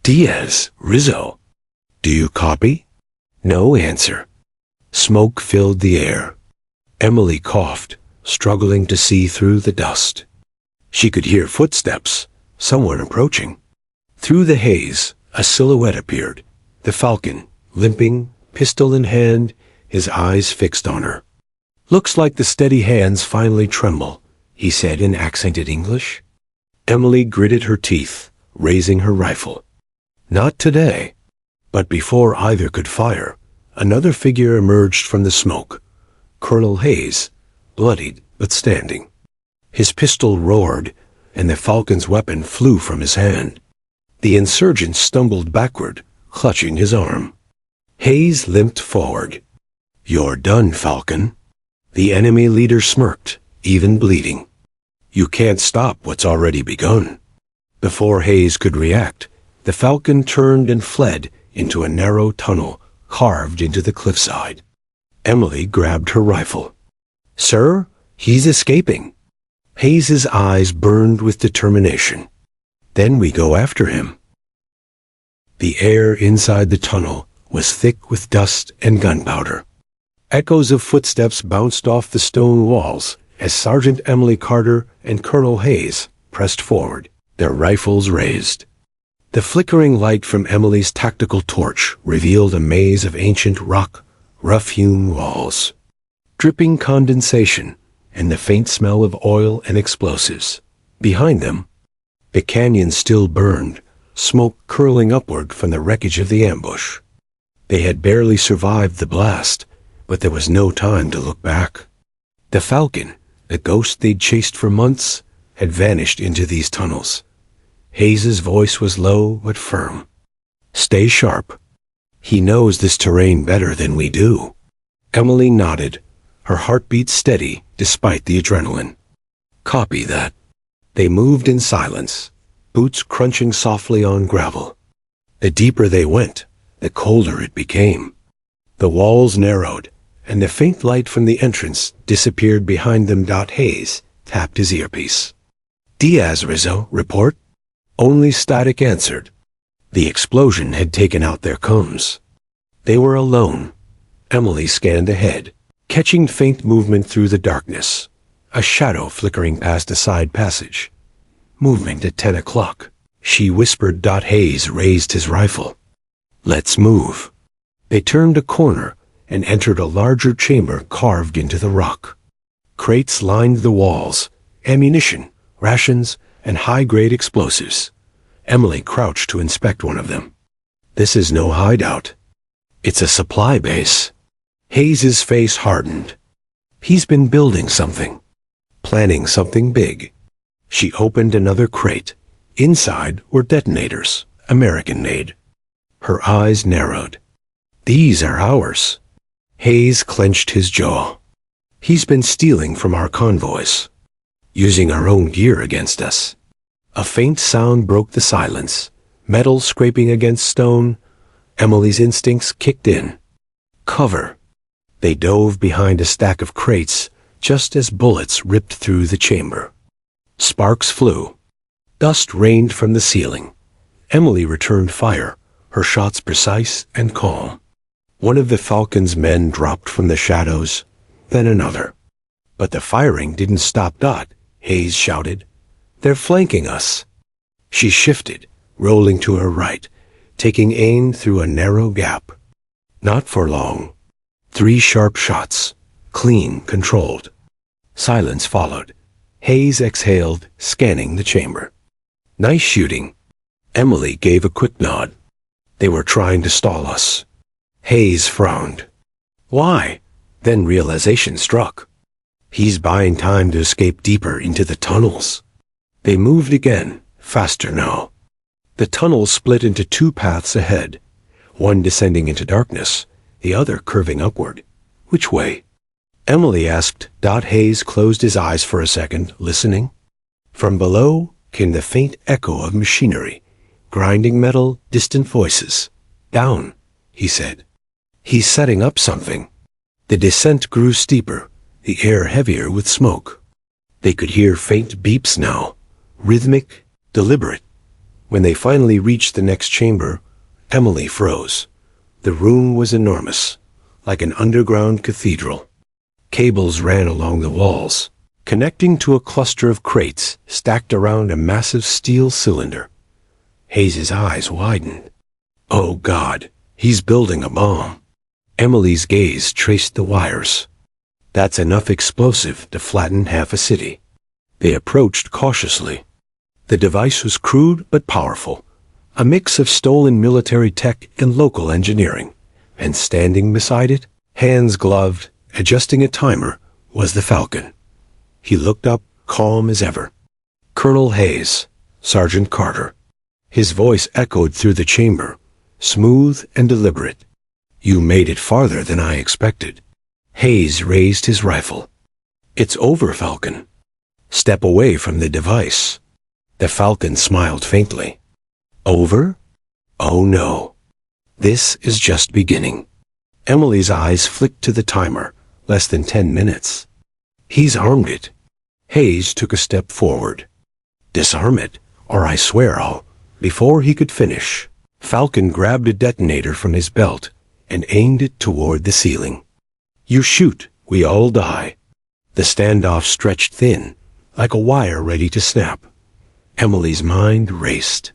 Diaz! Rizzo! Do you copy? No answer. Smoke filled the air. Emily coughed, struggling to see through the dust. She could hear footsteps, someone approaching. Through the haze, a silhouette appeared. The Falcon, limping, pistol in hand, his eyes fixed on her. Looks like the steady hands finally tremble, he said in accented English. Emily gritted her teeth, raising her rifle. Not today. But before either could fire, another figure emerged from the smoke. Colonel Hayes, bloodied but standing. His pistol roared, and the Falcon's weapon flew from his hand. The insurgent stumbled backward, clutching his arm. Hayes limped forward. You're done, Falcon. The enemy leader smirked, even bleeding. You can't stop what's already begun. Before Hayes could react, the Falcon turned and fled into a narrow tunnel carved into the cliffside. Emily grabbed her rifle. Sir, he's escaping. Hayes's eyes burned with determination. Then we go after him. The air inside the tunnel was thick with dust and gunpowder. Echoes of footsteps bounced off the stone walls, as Sergeant Emily Carter and Colonel Hayes pressed forward, their rifles raised. The flickering light from Emily's tactical torch revealed a maze of ancient rock, rough-hewn walls, dripping condensation, and the faint smell of oil and explosives. Behind them, the canyon still burned, smoke curling upward from the wreckage of the ambush. They had barely survived the blast, but there was no time to look back. The Falcon, the ghost they'd chased for months, had vanished into these tunnels. Hayes's voice was low but firm. "Stay sharp. He knows this terrain better than we do." Emily nodded, her heartbeat steady despite the adrenaline. "Copy that." They moved in silence, boots crunching softly on gravel. The deeper they went, the colder it became. The walls narrowed, and the faint light from the entrance disappeared behind them. Hayes tapped his earpiece. "Diaz, Rizzo, report?" Only static answered. The explosion had taken out their comms. They were alone. Emily scanned ahead, catching faint movement through the darkness. A shadow flickering past a side passage. "Movement at 10 o'clock, she whispered. Hayes raised his rifle. "Let's move." They turned a corner and entered a larger chamber carved into the rock. Crates lined the walls, ammunition, rations, and high-grade explosives. Emily crouched to inspect one of them. "This is no hideout. It's a supply base." Hayes's face hardened. He's been building something, planning something big. She opened another crate. Inside were detonators, American-made. Her eyes narrowed. "These are ours." Hayes clenched his jaw. "He's been stealing from our convoys, using our own gear against us." A faint sound broke the silence, metal scraping against stone. Emily's instincts kicked in. "Cover." They dove behind a stack of crates just as bullets ripped through the chamber. Sparks flew. Dust rained from the ceiling. Emily returned fire, her shots precise and calm. One of the Falcon's men dropped from the shadows, then another. "But the firing didn't stop." Hayes shouted. "They're flanking us." She shifted, rolling to her right, taking aim through a narrow gap. Not for long. 3 sharp shots, clean, controlled. Silence followed. Hayes exhaled, scanning the chamber. "Nice shooting." Emily gave a quick nod. "They were trying to stall us." Hayes frowned. "Why?" Then realization struck. He's buying time to escape deeper into the tunnels. They moved again, faster now. The tunnels split into 2 paths ahead, one descending into darkness, the other curving upward. "Which way?" Emily asked. Hayes closed his eyes for a second, listening. From below came the faint echo of machinery, grinding metal, distant voices. "Down," he said. "He's setting up something." The descent grew steeper, the air heavier with smoke. They could hear faint beeps now, rhythmic, deliberate. When they finally reached the next chamber, Emily froze. The room was enormous, like an underground cathedral. Cables ran along the walls, connecting to a cluster of crates stacked around a massive steel cylinder. Hayes's eyes widened. "Oh God, he's building a bomb." Emily's gaze traced the wires. "That's enough explosive to flatten half a city." They approached cautiously. The device was crude but powerful, a mix of stolen military tech and local engineering. And standing beside it, hands gloved, adjusting a timer, was the Falcon. He looked up, calm as ever. "Colonel Hayes, Sergeant Carter." His voice echoed through the chamber, smooth and deliberate. "You made it farther than I expected." Hayes raised his rifle. "It's over, Falcon. Step away from the device." The Falcon smiled faintly. "Over? Oh no. This is just beginning." Emily's eyes flicked to the timer, less than 10 minutes. "He's armed it." Hayes took a step forward. "Disarm it, or I swear I'll..." Before he could finish, Falcon grabbed a detonator from his belt and aimed it toward the ceiling. "You shoot, we all die." The standoff stretched thin, like a wire ready to snap. Emily's mind raced.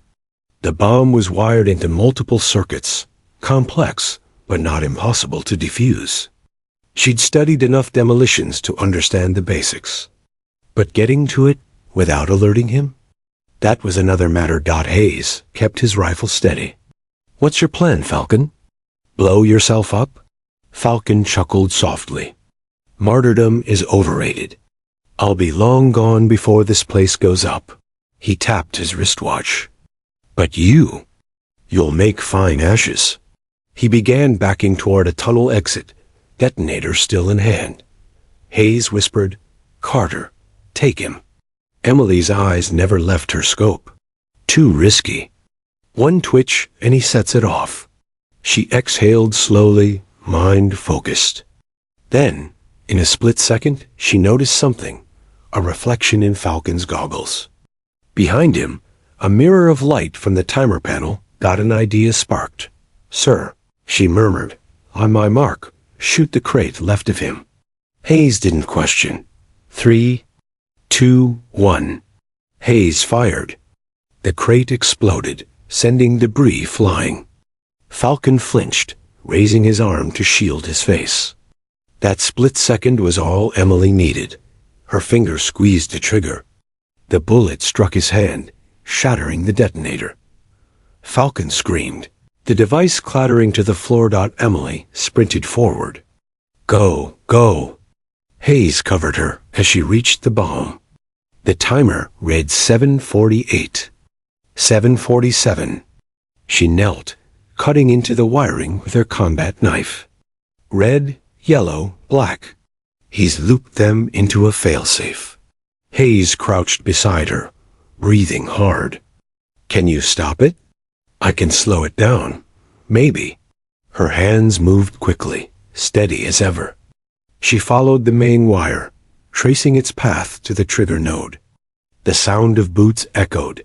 The bomb was wired into multiple circuits, complex, but not impossible to defuse. She'd studied enough demolitions to understand the basics. But getting to it without alerting him? That was another matter. Hayes kept his rifle steady. "What's your plan, Falcon? Blow yourself up?" Falcon chuckled softly. "Martyrdom is overrated. I'll be long gone before this place goes up." He tapped his wristwatch. "But you'll make fine ashes." He began backing toward a tunnel exit, detonator still in hand. Hayes whispered, "Carter, take him." Emily's eyes never left her scope. Too risky. One twitch and he sets it off. She exhaled slowly, mind focused. Then, in a split second, she noticed something, a reflection in Falcon's goggles. Behind him, a mirror of light from the timer panel got an idea sparked. "Sir," she murmured, "on my mark, shoot the crate left of him." Hayes didn't question. 3, 2, 1. Hayes fired. The crate exploded, sending debris flying. Falcon flinched, raising his arm to shield his face. That split second was all Emily needed. Her finger squeezed the trigger. The bullet struck his hand, shattering the detonator. Falcon screamed. The device clattering to the floor. Emily sprinted forward. "Go, go!" Hayes covered her as she reached the bomb. The timer read 7:48. 7:47. She knelt, cutting into the wiring with her combat knife. Red, yellow, black. He's looped them into a failsafe. Hayes crouched beside her, breathing hard. "Can you stop it?" "I can slow it down. Maybe." Her hands moved quickly, steady as ever. She followed the main wire, tracing its path to the trigger node. The sound of boots echoed.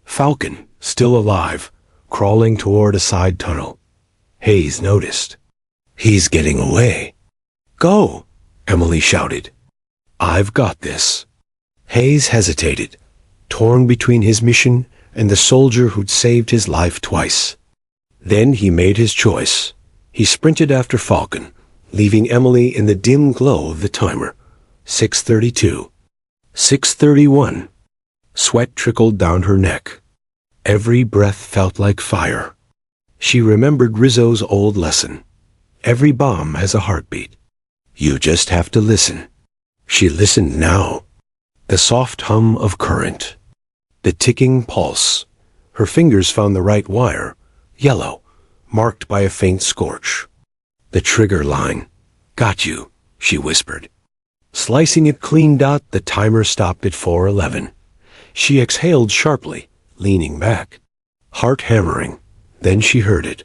Falcon, still alive, crawling toward a side tunnel. Hayes noticed. "He's getting away." "Go!" Emily shouted. "I've got this." Hayes hesitated, torn between his mission and the soldier who'd saved his life twice. Then he made his choice. He sprinted after Falcon, leaving Emily in the dim glow of the timer. 6:32. 6:31. Sweat trickled down her neck. Every breath felt like fire. She remembered Rizzo's old lesson. Every bomb has a heartbeat. You just have to listen. She listened now. The soft hum of current. The ticking pulse. Her fingers found the right wire, yellow, marked by a faint scorch. The trigger line. "Got you," she whispered. Slicing it clean. The timer stopped at 4:11. She exhaled sharply, leaning back. Heart hammering. Then she heard it.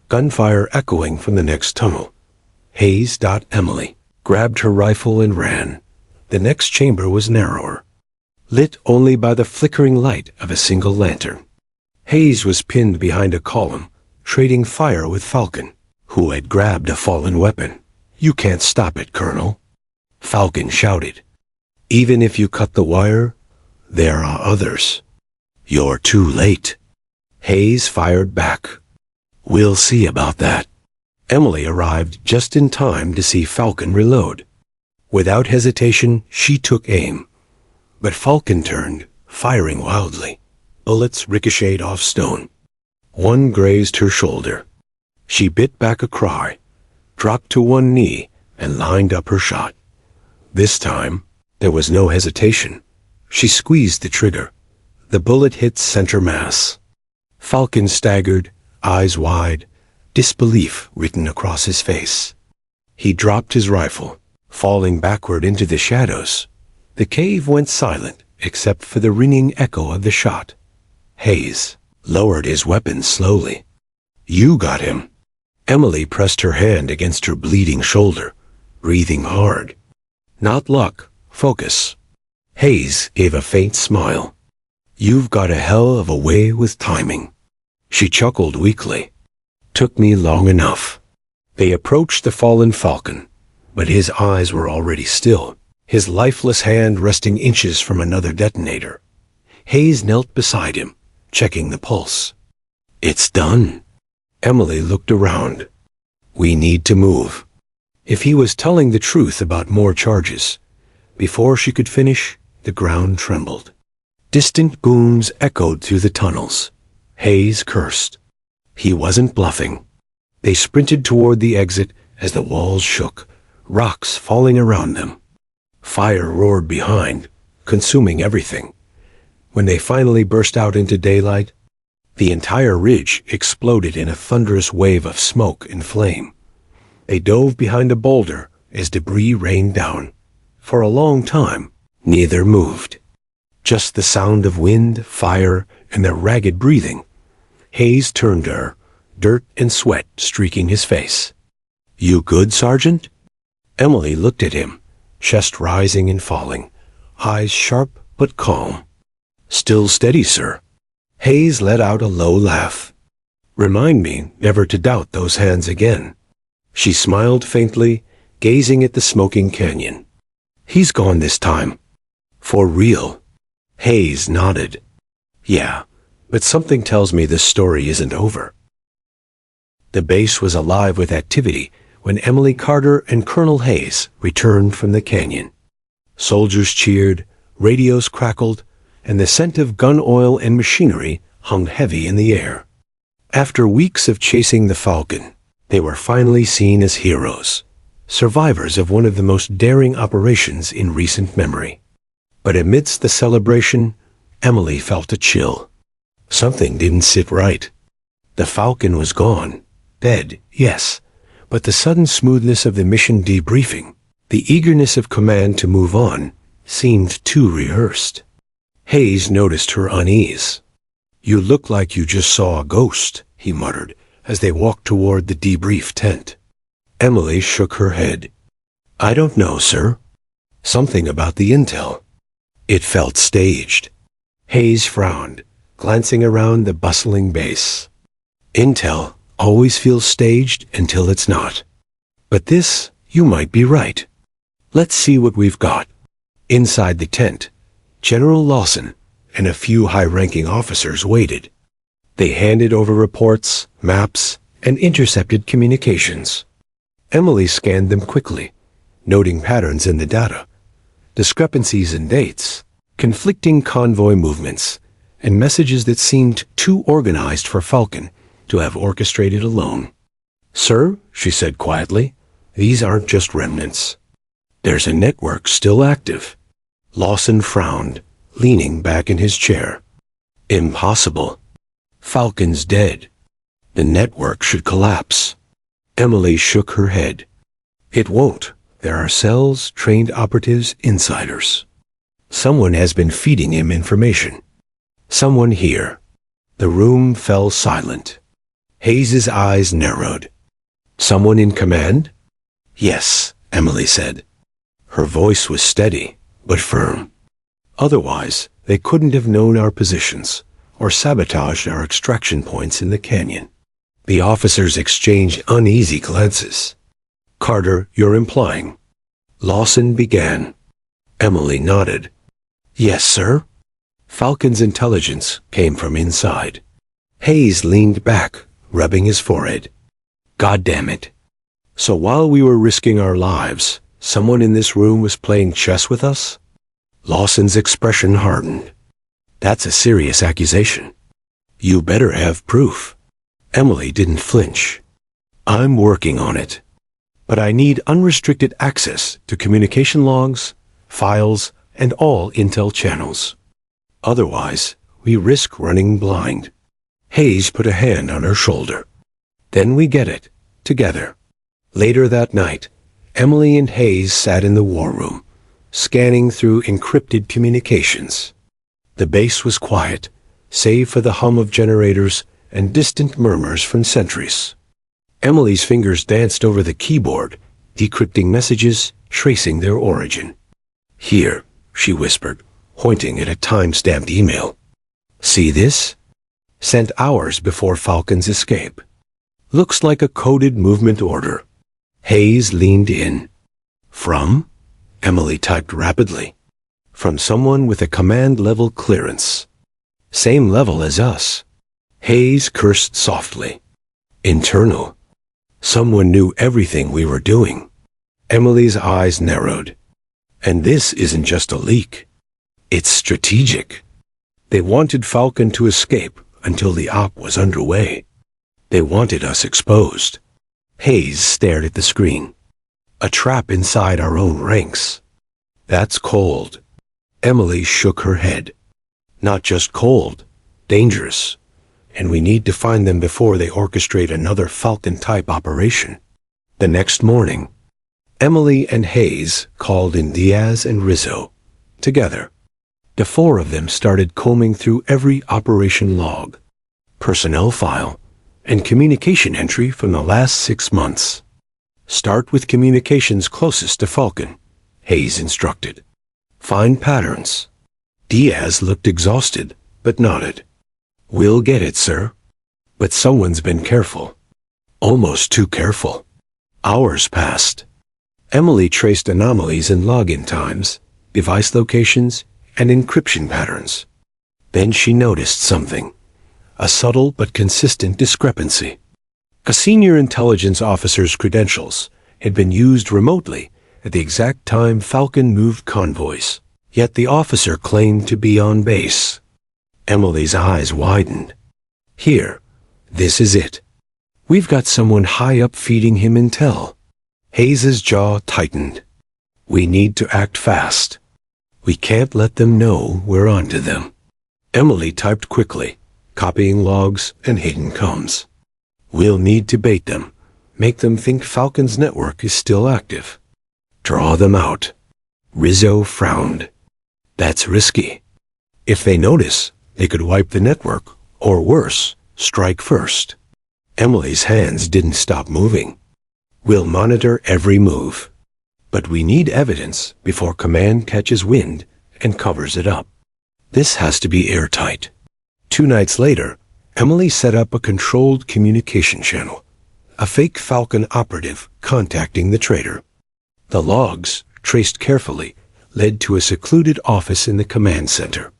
Gunfire echoing from the next tunnel. Hayes. Emily grabbed her rifle and ran. The next chamber was narrower, lit only by the flickering light of a single lantern. Hayes was pinned behind a column, trading fire with Falcon, who had grabbed a fallen weapon. "You can't stop it, Colonel," Falcon shouted. "Even if you cut the wire, there are others." "You're too late." Hayes fired back. "We'll see about that." Emily arrived just in time to see Falcon reload. Without hesitation, she took aim. But Falcon turned, firing wildly. Bullets ricocheted off stone. One grazed her shoulder. She bit back a cry, dropped to one knee, and lined up her shot. This time, there was no hesitation. She squeezed the trigger. The bullet hit center mass. Falcon staggered, eyes wide, disbelief written across his face. He dropped his rifle, falling backward into the shadows. The cave went silent, except for the ringing echo of the shot. Hayes lowered his weapon slowly. "You got him." Emily pressed her hand against her bleeding shoulder, breathing hard. "Not luck, focus." Hayes gave a faint smile. "You've got a hell of a way with timing." She chuckled weakly. "Took me long enough." They approached the fallen Falcon, but his eyes were already still, his lifeless hand resting inches from another detonator. Hayes knelt beside him, checking the pulse. "It's done." Emily looked around. "We need to move." If he was telling the truth about more charges, before she could finish, the ground trembled. Distant booms echoed through the tunnels. Hayes cursed. He wasn't bluffing. They sprinted toward the exit as the walls shook, rocks falling around them. Fire roared behind, consuming everything. When they finally burst out into daylight, the entire ridge exploded in a thunderous wave of smoke and flame. They dove behind a boulder as debris rained down. For a long time, neither moved. Just the sound of wind, fire, and their ragged breathing. Hayes turned to her, dirt and sweat streaking his face. "You good, Sergeant?" Emily looked at him, chest rising and falling, eyes sharp but calm. "Still steady, sir." Hayes let out a low laugh. "Remind me never to doubt those hands again." She smiled faintly, gazing at the smoking canyon. "He's gone this time." "For real?" Hayes nodded. "Yeah, but something tells me this story isn't over." The base was alive with activity when Emily Carter and Colonel Hayes returned from the canyon. Soldiers cheered, radios crackled, and the scent of gun oil and machinery hung heavy in the air. After weeks of chasing the Falcon, they were finally seen as heroes, survivors of one of the most daring operations in recent memory. But amidst the celebration, Emily felt a chill. Something didn't sit right. The Falcon was gone. Dead, yes, but the sudden smoothness of the mission debriefing, the eagerness of command to move on, seemed too rehearsed. Hayes noticed her unease. "You look like you just saw a ghost," he muttered, as they walked toward the debrief tent. Emily shook her head. "I don't know, sir. Something about the intel. It felt staged." Hayes frowned, glancing around the bustling base. "Intel always feels staged until it's not. But this, you might be right. Let's see what we've got." Inside the tent, General Lawson and a few high-ranking officers waited. They handed over reports, maps, and intercepted communications. Emily scanned them quickly, noting patterns in the data, discrepancies in dates, conflicting convoy movements, and messages that seemed too organized for Falcon to have orchestrated alone. "Sir," she said quietly, "these aren't just remnants. There's a network still active." Lawson frowned, leaning back in his chair. "Impossible. Falcon's dead. The network should collapse." Emily shook her head. "It won't. There are cells, trained operatives, insiders. Someone has been feeding him information. Someone here." The room fell silent. Hayes's eyes narrowed. "Someone in command?" "Yes," Emily said. Her voice was steady, but firm. "Otherwise, they couldn't have known our positions or sabotaged our extraction points in the canyon." The officers exchanged uneasy glances. "Carter, you're implying?" Lawson began. Emily nodded. "Yes, sir." Falcon's intelligence came from inside. Hayes leaned back, rubbing his forehead. "God damn it. So while we were risking our lives, someone in this room was playing chess with us?" Lawson's expression hardened. "That's a serious accusation. You better have proof." Emily didn't flinch. "I'm working on it. But I need unrestricted access to communication logs, files, and all intel channels. Otherwise, we risk running blind." Hayes put a hand on her shoulder. "Then we get it, together." Later that night, Emily and Hayes sat in the war room, scanning through encrypted communications. The base was quiet, save for the hum of generators and distant murmurs from sentries. Emily's fingers danced over the keyboard, decrypting messages, tracing their origin. "Here," she whispered, pointing at a time-stamped email. "See this? Sent hours before Falcon's escape. Looks like a coded movement order." Hayes leaned in. "From?" Emily typed rapidly. From someone with a command-level clearance. Same level as us. Hayes cursed softly. Internal. Someone knew everything we were doing. Emily's eyes narrowed. And this isn't just a leak. It's strategic. They wanted Falcon to escape until the op was underway. They wanted us exposed. Hayes stared at the screen. A trap inside our own ranks. That's cold. Emily shook her head. Not just cold, dangerous. And we need to find them before they orchestrate another Falcon-type operation. The next morning, Emily and Hayes called in Diaz and Rizzo, together. The four of them started combing through every operation log, personnel file, and communication entry from the last 6 months. Start with communications closest to Falcon, Hayes instructed. Find patterns. Diaz looked exhausted, but nodded. We'll get it, sir. But someone's been careful. Almost too careful. Hours passed. Emily traced anomalies in login times, device locations, and encryption patterns. Then she noticed something. A subtle but consistent discrepancy. A senior intelligence officer's credentials had been used remotely at the exact time Falcon moved convoys, yet the officer claimed to be on base. Emily's eyes widened. Here, this is it. We've got someone high up feeding him intel. Hayes's jaw tightened. We need to act fast. We can't let them know we're onto them. Emily typed quickly, copying logs and hidden comms. We'll need to bait them, make them think Falcon's network is still active. Draw them out. Rizzo frowned. That's risky. If they notice, they could wipe the network, or worse, strike first. Emily's hands didn't stop moving. We'll monitor every move. But we need evidence before command catches wind and covers it up. This has to be airtight. 2 nights later, Emily set up a controlled communication channel, a fake Falcon operative contacting the traitor. The logs, traced carefully, led to a secluded office in the command center.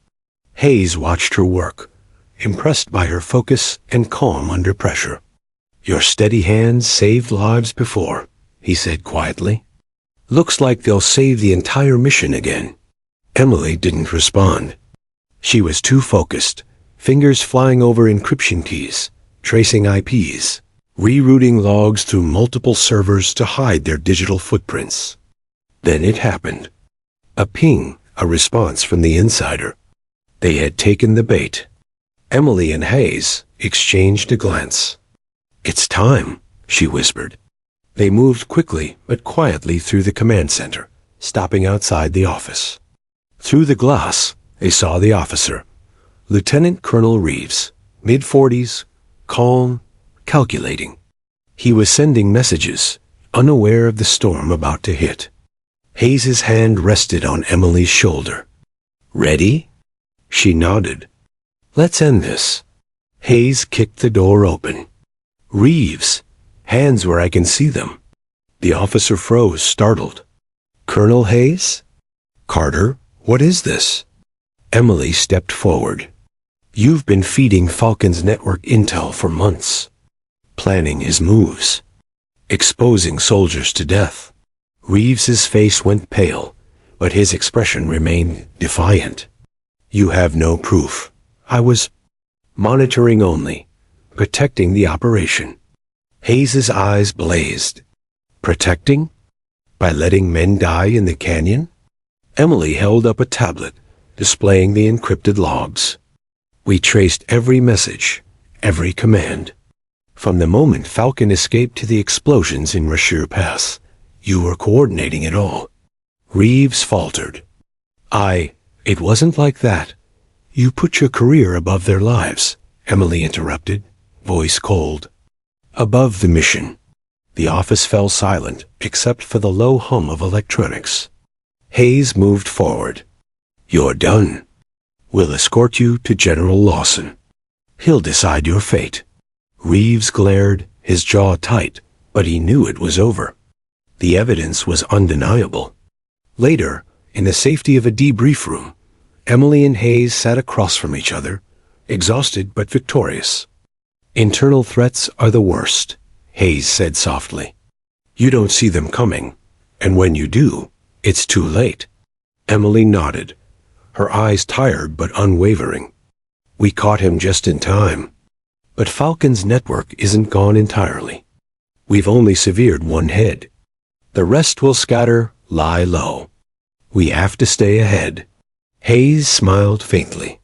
Hayes watched her work, impressed by her focus and calm under pressure. Your steady hands saved lives before, he said quietly. Looks like they'll save the entire mission again. Emily didn't respond. She was too focused, fingers flying over encryption keys, tracing IPs, rerouting logs through multiple servers to hide their digital footprints. Then it happened. A ping, a response from the insider. They had taken the bait. Emily and Hayes exchanged a glance. It's time, she whispered. They moved quickly but quietly through the command center, stopping outside the office. Through the glass, they saw the officer, Lieutenant Colonel Reeves, mid-40s, calm, calculating. He was sending messages, unaware of the storm about to hit. Hayes's hand rested on Emily's shoulder. Ready? She nodded. Let's end this. Hayes kicked the door open. Reeves, hands where I can see them. The officer froze, startled. Colonel Hayes? Carter, what is this? Emily stepped forward. You've been feeding Falcon's network intel for months, planning his moves, exposing soldiers to death. Reeves's face went pale, but his expression remained defiant. You have no proof. I was monitoring only, protecting the operation. Hayes's eyes blazed. Protecting? By letting men die in the canyon? Emily held up a tablet, displaying the encrypted logs. We traced every message, every command. From the moment Falcon escaped to the explosions in Rashir Pass, you were coordinating it all. Reeves faltered. It wasn't like that. You put your career above their lives, Emily interrupted, voice cold. Above the mission. The office fell silent, except for the low hum of electronics. Hayes moved forward. You're done. We'll escort you to General Lawson. He'll decide your fate. Reeves glared, his jaw tight, but he knew it was over. The evidence was undeniable. Later, in the safety of a debrief room, Emily and Hayes sat across from each other, exhausted but victorious. "Internal threats are the worst," Hayes said softly. "You don't see them coming, and when you do, it's too late." Emily nodded, her eyes tired but unwavering. "We caught him just in time. But Falcon's network isn't gone entirely. We've only severed one head. The rest will scatter, lie low. We have to stay ahead." Hayes smiled faintly.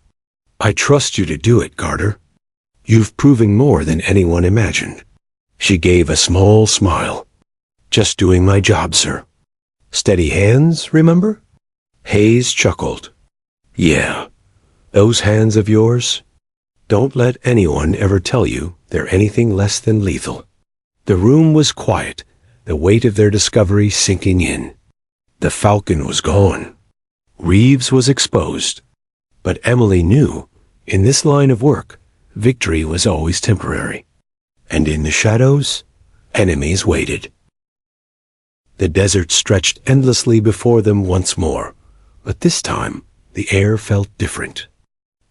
"I trust you to do it, Carter. You've proven more than anyone imagined." She gave a small smile. "Just doing my job, sir. Steady hands, remember?" Hayes chuckled. "Yeah, those hands of yours. Don't let anyone ever tell you they're anything less than lethal." The room was quiet, the weight of their discovery sinking in. The Falcon was gone. Reeves was exposed. But Emily knew, in this line of work, victory was always temporary. And in the shadows, enemies waited. The desert stretched endlessly before them once more, but this time the air felt different.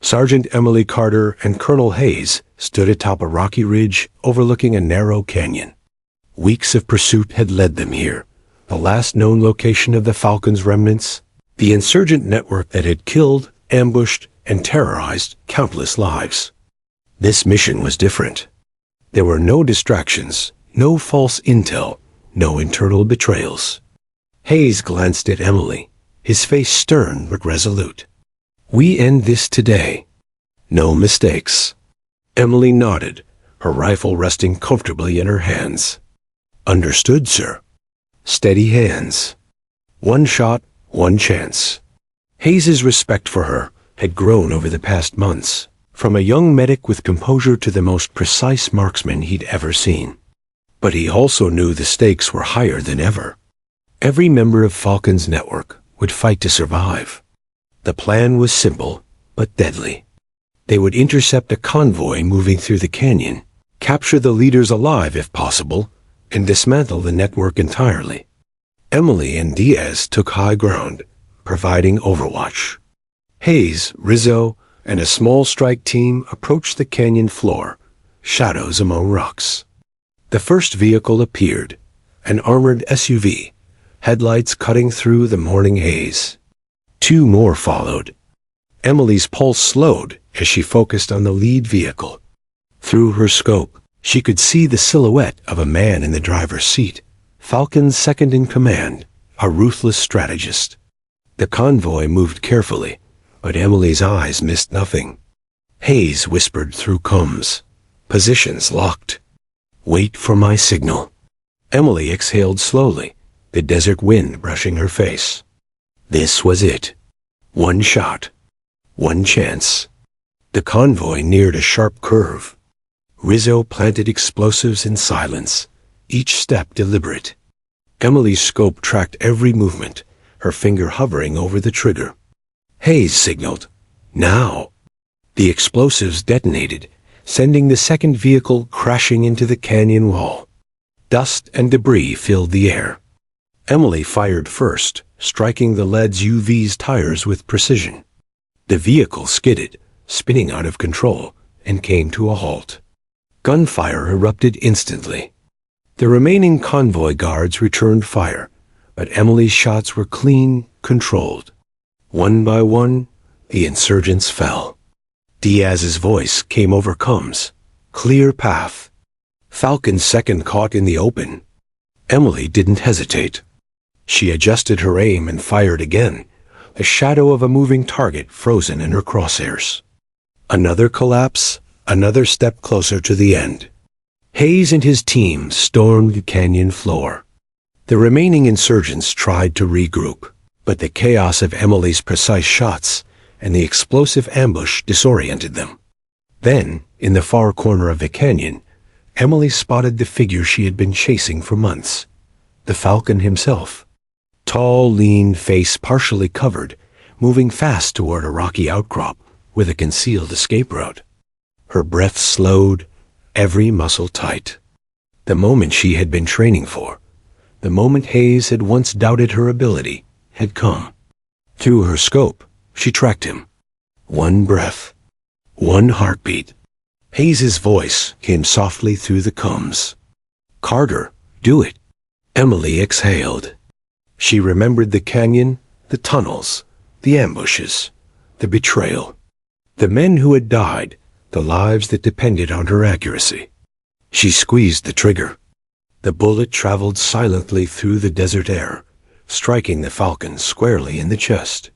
Sergeant Emily Carter and Colonel Hayes stood atop a rocky ridge overlooking a narrow canyon. Weeks of pursuit had led them here, the last known location of the Falcon's remnants, the insurgent network that had killed, ambushed, and terrorized countless lives. This mission was different. There were no distractions, no false intel, no internal betrayals. Hayes glanced at Emily, his face stern but resolute. "We end this today. No mistakes." Emily nodded, her rifle resting comfortably in her hands. "Understood, sir." Steady hands. One shot, one chance. Hayes's respect for her had grown over the past months, from a young medic with composure to the most precise marksman he'd ever seen. But he also knew the stakes were higher than ever. Every member of Falcon's network would fight to survive. The plan was simple, but deadly. They would intercept a convoy moving through the canyon, capture the leaders alive if possible, and dismantle the network entirely. Emily and Diaz took high ground, providing overwatch. Hayes, Rizzo, and a small strike team approached the canyon floor, shadows among rocks. The first vehicle appeared, an armored SUV, headlights cutting through the morning haze. Two more followed. Emily's pulse slowed as she focused on the lead vehicle. Through her scope, she could see the silhouette of a man in the driver's seat, Falcon's second in command, a ruthless strategist. The convoy moved carefully, but Emily's eyes missed nothing. Hayes whispered through combs. "Positions locked. Wait for my signal." Emily exhaled slowly, the desert wind brushing her face. This was it. One shot. One chance. The convoy neared a sharp curve. Rizzo planted explosives in silence, each step deliberate. Emily's scope tracked every movement, her finger hovering over the trigger. Hayes signaled, "Now." The explosives detonated, sending the second vehicle crashing into the canyon wall. Dust and debris filled the air. Emily fired first, striking the lead's UV's tires with precision. The vehicle skidded, spinning out of control, and came to a halt. Gunfire erupted instantly. The remaining convoy guards returned fire, but Emily's shots were clean, controlled. One by one, the insurgents fell. Diaz's voice came over comms. "Clear path." Falcon's second caught in the open. Emily didn't hesitate. She adjusted her aim and fired again, a shadow of a moving target frozen in her crosshairs. Another collapse, another step closer to the end. Hayes and his team stormed the canyon floor. The remaining insurgents tried to regroup, but the chaos of Emily's precise shots and the explosive ambush disoriented them. Then, in the far corner of the canyon, Emily spotted the figure she had been chasing for months. The Falcon himself. Tall, lean, face partially covered, moving fast toward a rocky outcrop with a concealed escape route. Her breath slowed, every muscle tight. The moment she had been training for. The moment Hayes had once doubted her ability, had come. Through her scope, she tracked him. One breath. One heartbeat. Hayes's voice came softly through the combs. "Carter, do it." Emily exhaled. She remembered the canyon, the tunnels, the ambushes, the betrayal. The men who had died, the lives that depended on her accuracy. She squeezed the trigger. The bullet traveled silently through the desert air, striking the falcon squarely in the chest.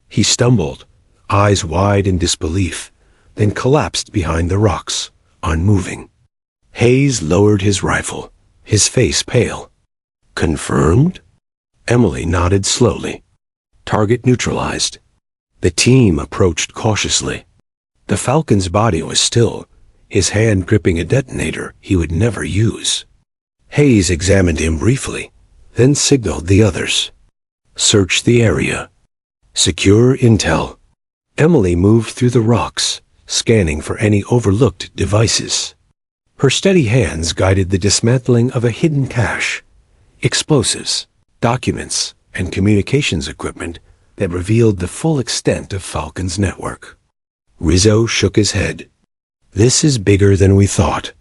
He stumbled, eyes wide in disbelief, then collapsed behind the rocks, unmoving. Hayes lowered his rifle, his face pale. "Confirmed?" Emily nodded slowly. Target neutralized. The team approached cautiously. The falcon's body was still, his hand gripping a detonator he would never use. Hayes examined him briefly, then signaled the others. "Search the area. Secure intel." Emily moved through the rocks, scanning for any overlooked devices. Her steady hands guided the dismantling of a hidden cache, explosives, documents, and communications equipment that revealed the full extent of Falcon's network. Rizzo shook his head. "This is bigger than we thought."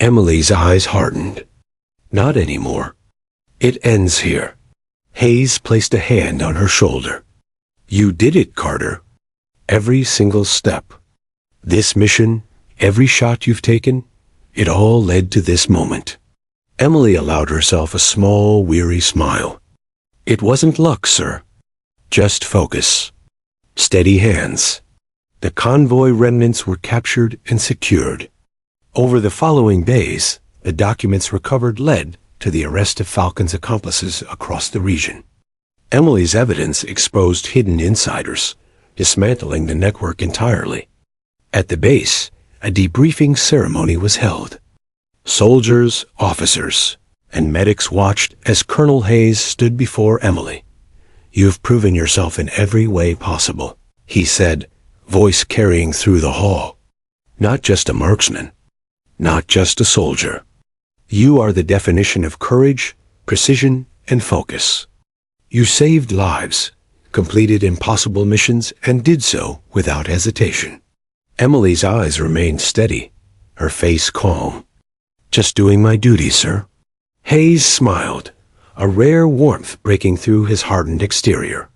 Emily's eyes hardened. "Not anymore. It ends here." Hayes placed a hand on her shoulder. "You did it, Carter. Every single step. This mission, every shot you've taken, it all led to this moment." Emily allowed herself a small, weary smile. "It wasn't luck, sir. Just focus. Steady hands." The convoy remnants were captured and secured. Over the following days, the documents recovered led to the arrest of Falcon's accomplices across the region. Emily's evidence exposed hidden insiders, dismantling the network entirely. At the base, a debriefing ceremony was held. Soldiers, officers, and medics watched as Colonel Hayes stood before Emily. "You've proven yourself in every way possible," he said, voice carrying through the hall. "Not just a marksman, not just a soldier. You are the definition of courage, precision, and focus. You saved lives, completed impossible missions, and did so without hesitation." Emily's eyes remained steady, her face calm. "Just doing my duty, sir." Hayes smiled, a rare warmth breaking through his hardened exterior.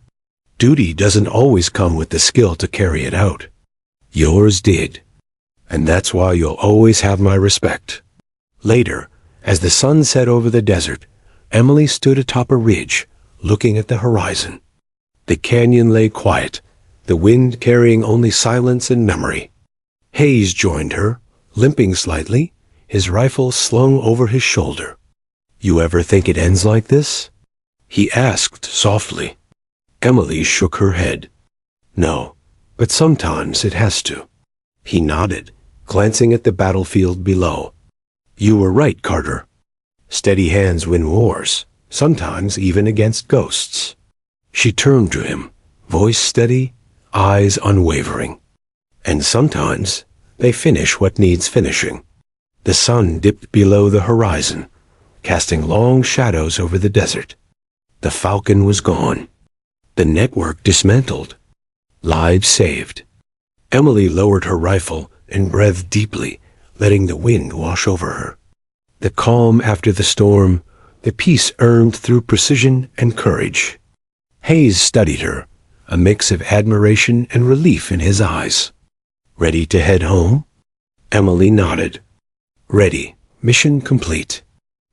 "Duty doesn't always come with the skill to carry it out. Yours did. And that's why you'll always have my respect." Later, as the sun set over the desert, Emily stood atop a ridge, looking at the horizon. The canyon lay quiet, the wind carrying only silence and memory. Hayes joined her, limping slightly, his rifle slung over his shoulder. "You ever think it ends like this?" he asked softly. Emily shook her head. "No, but sometimes it has to." He nodded, glancing at the battlefield below. "You were right, Carter. Steady hands win wars, sometimes even against ghosts." She turned to him, voice steady, eyes unwavering. "And sometimes they finish what needs finishing." The sun dipped below the horizon, casting long shadows over the desert. The falcon was gone. The network dismantled. Lives saved. Emily lowered her rifle and breathed deeply, letting the wind wash over her. The calm after the storm, the peace earned through precision and courage. Hayes studied her, a mix of admiration and relief in his eyes. "Ready to head home?" Emily nodded. "Ready. Mission complete."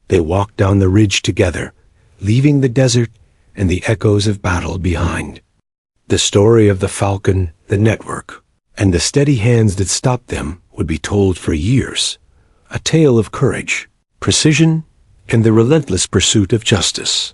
They walked down the ridge together, leaving the desert and the echoes of battle behind. The story of the falcon, the network, and the steady hands that stopped them would be told for years. A tale of courage, precision, and the relentless pursuit of justice.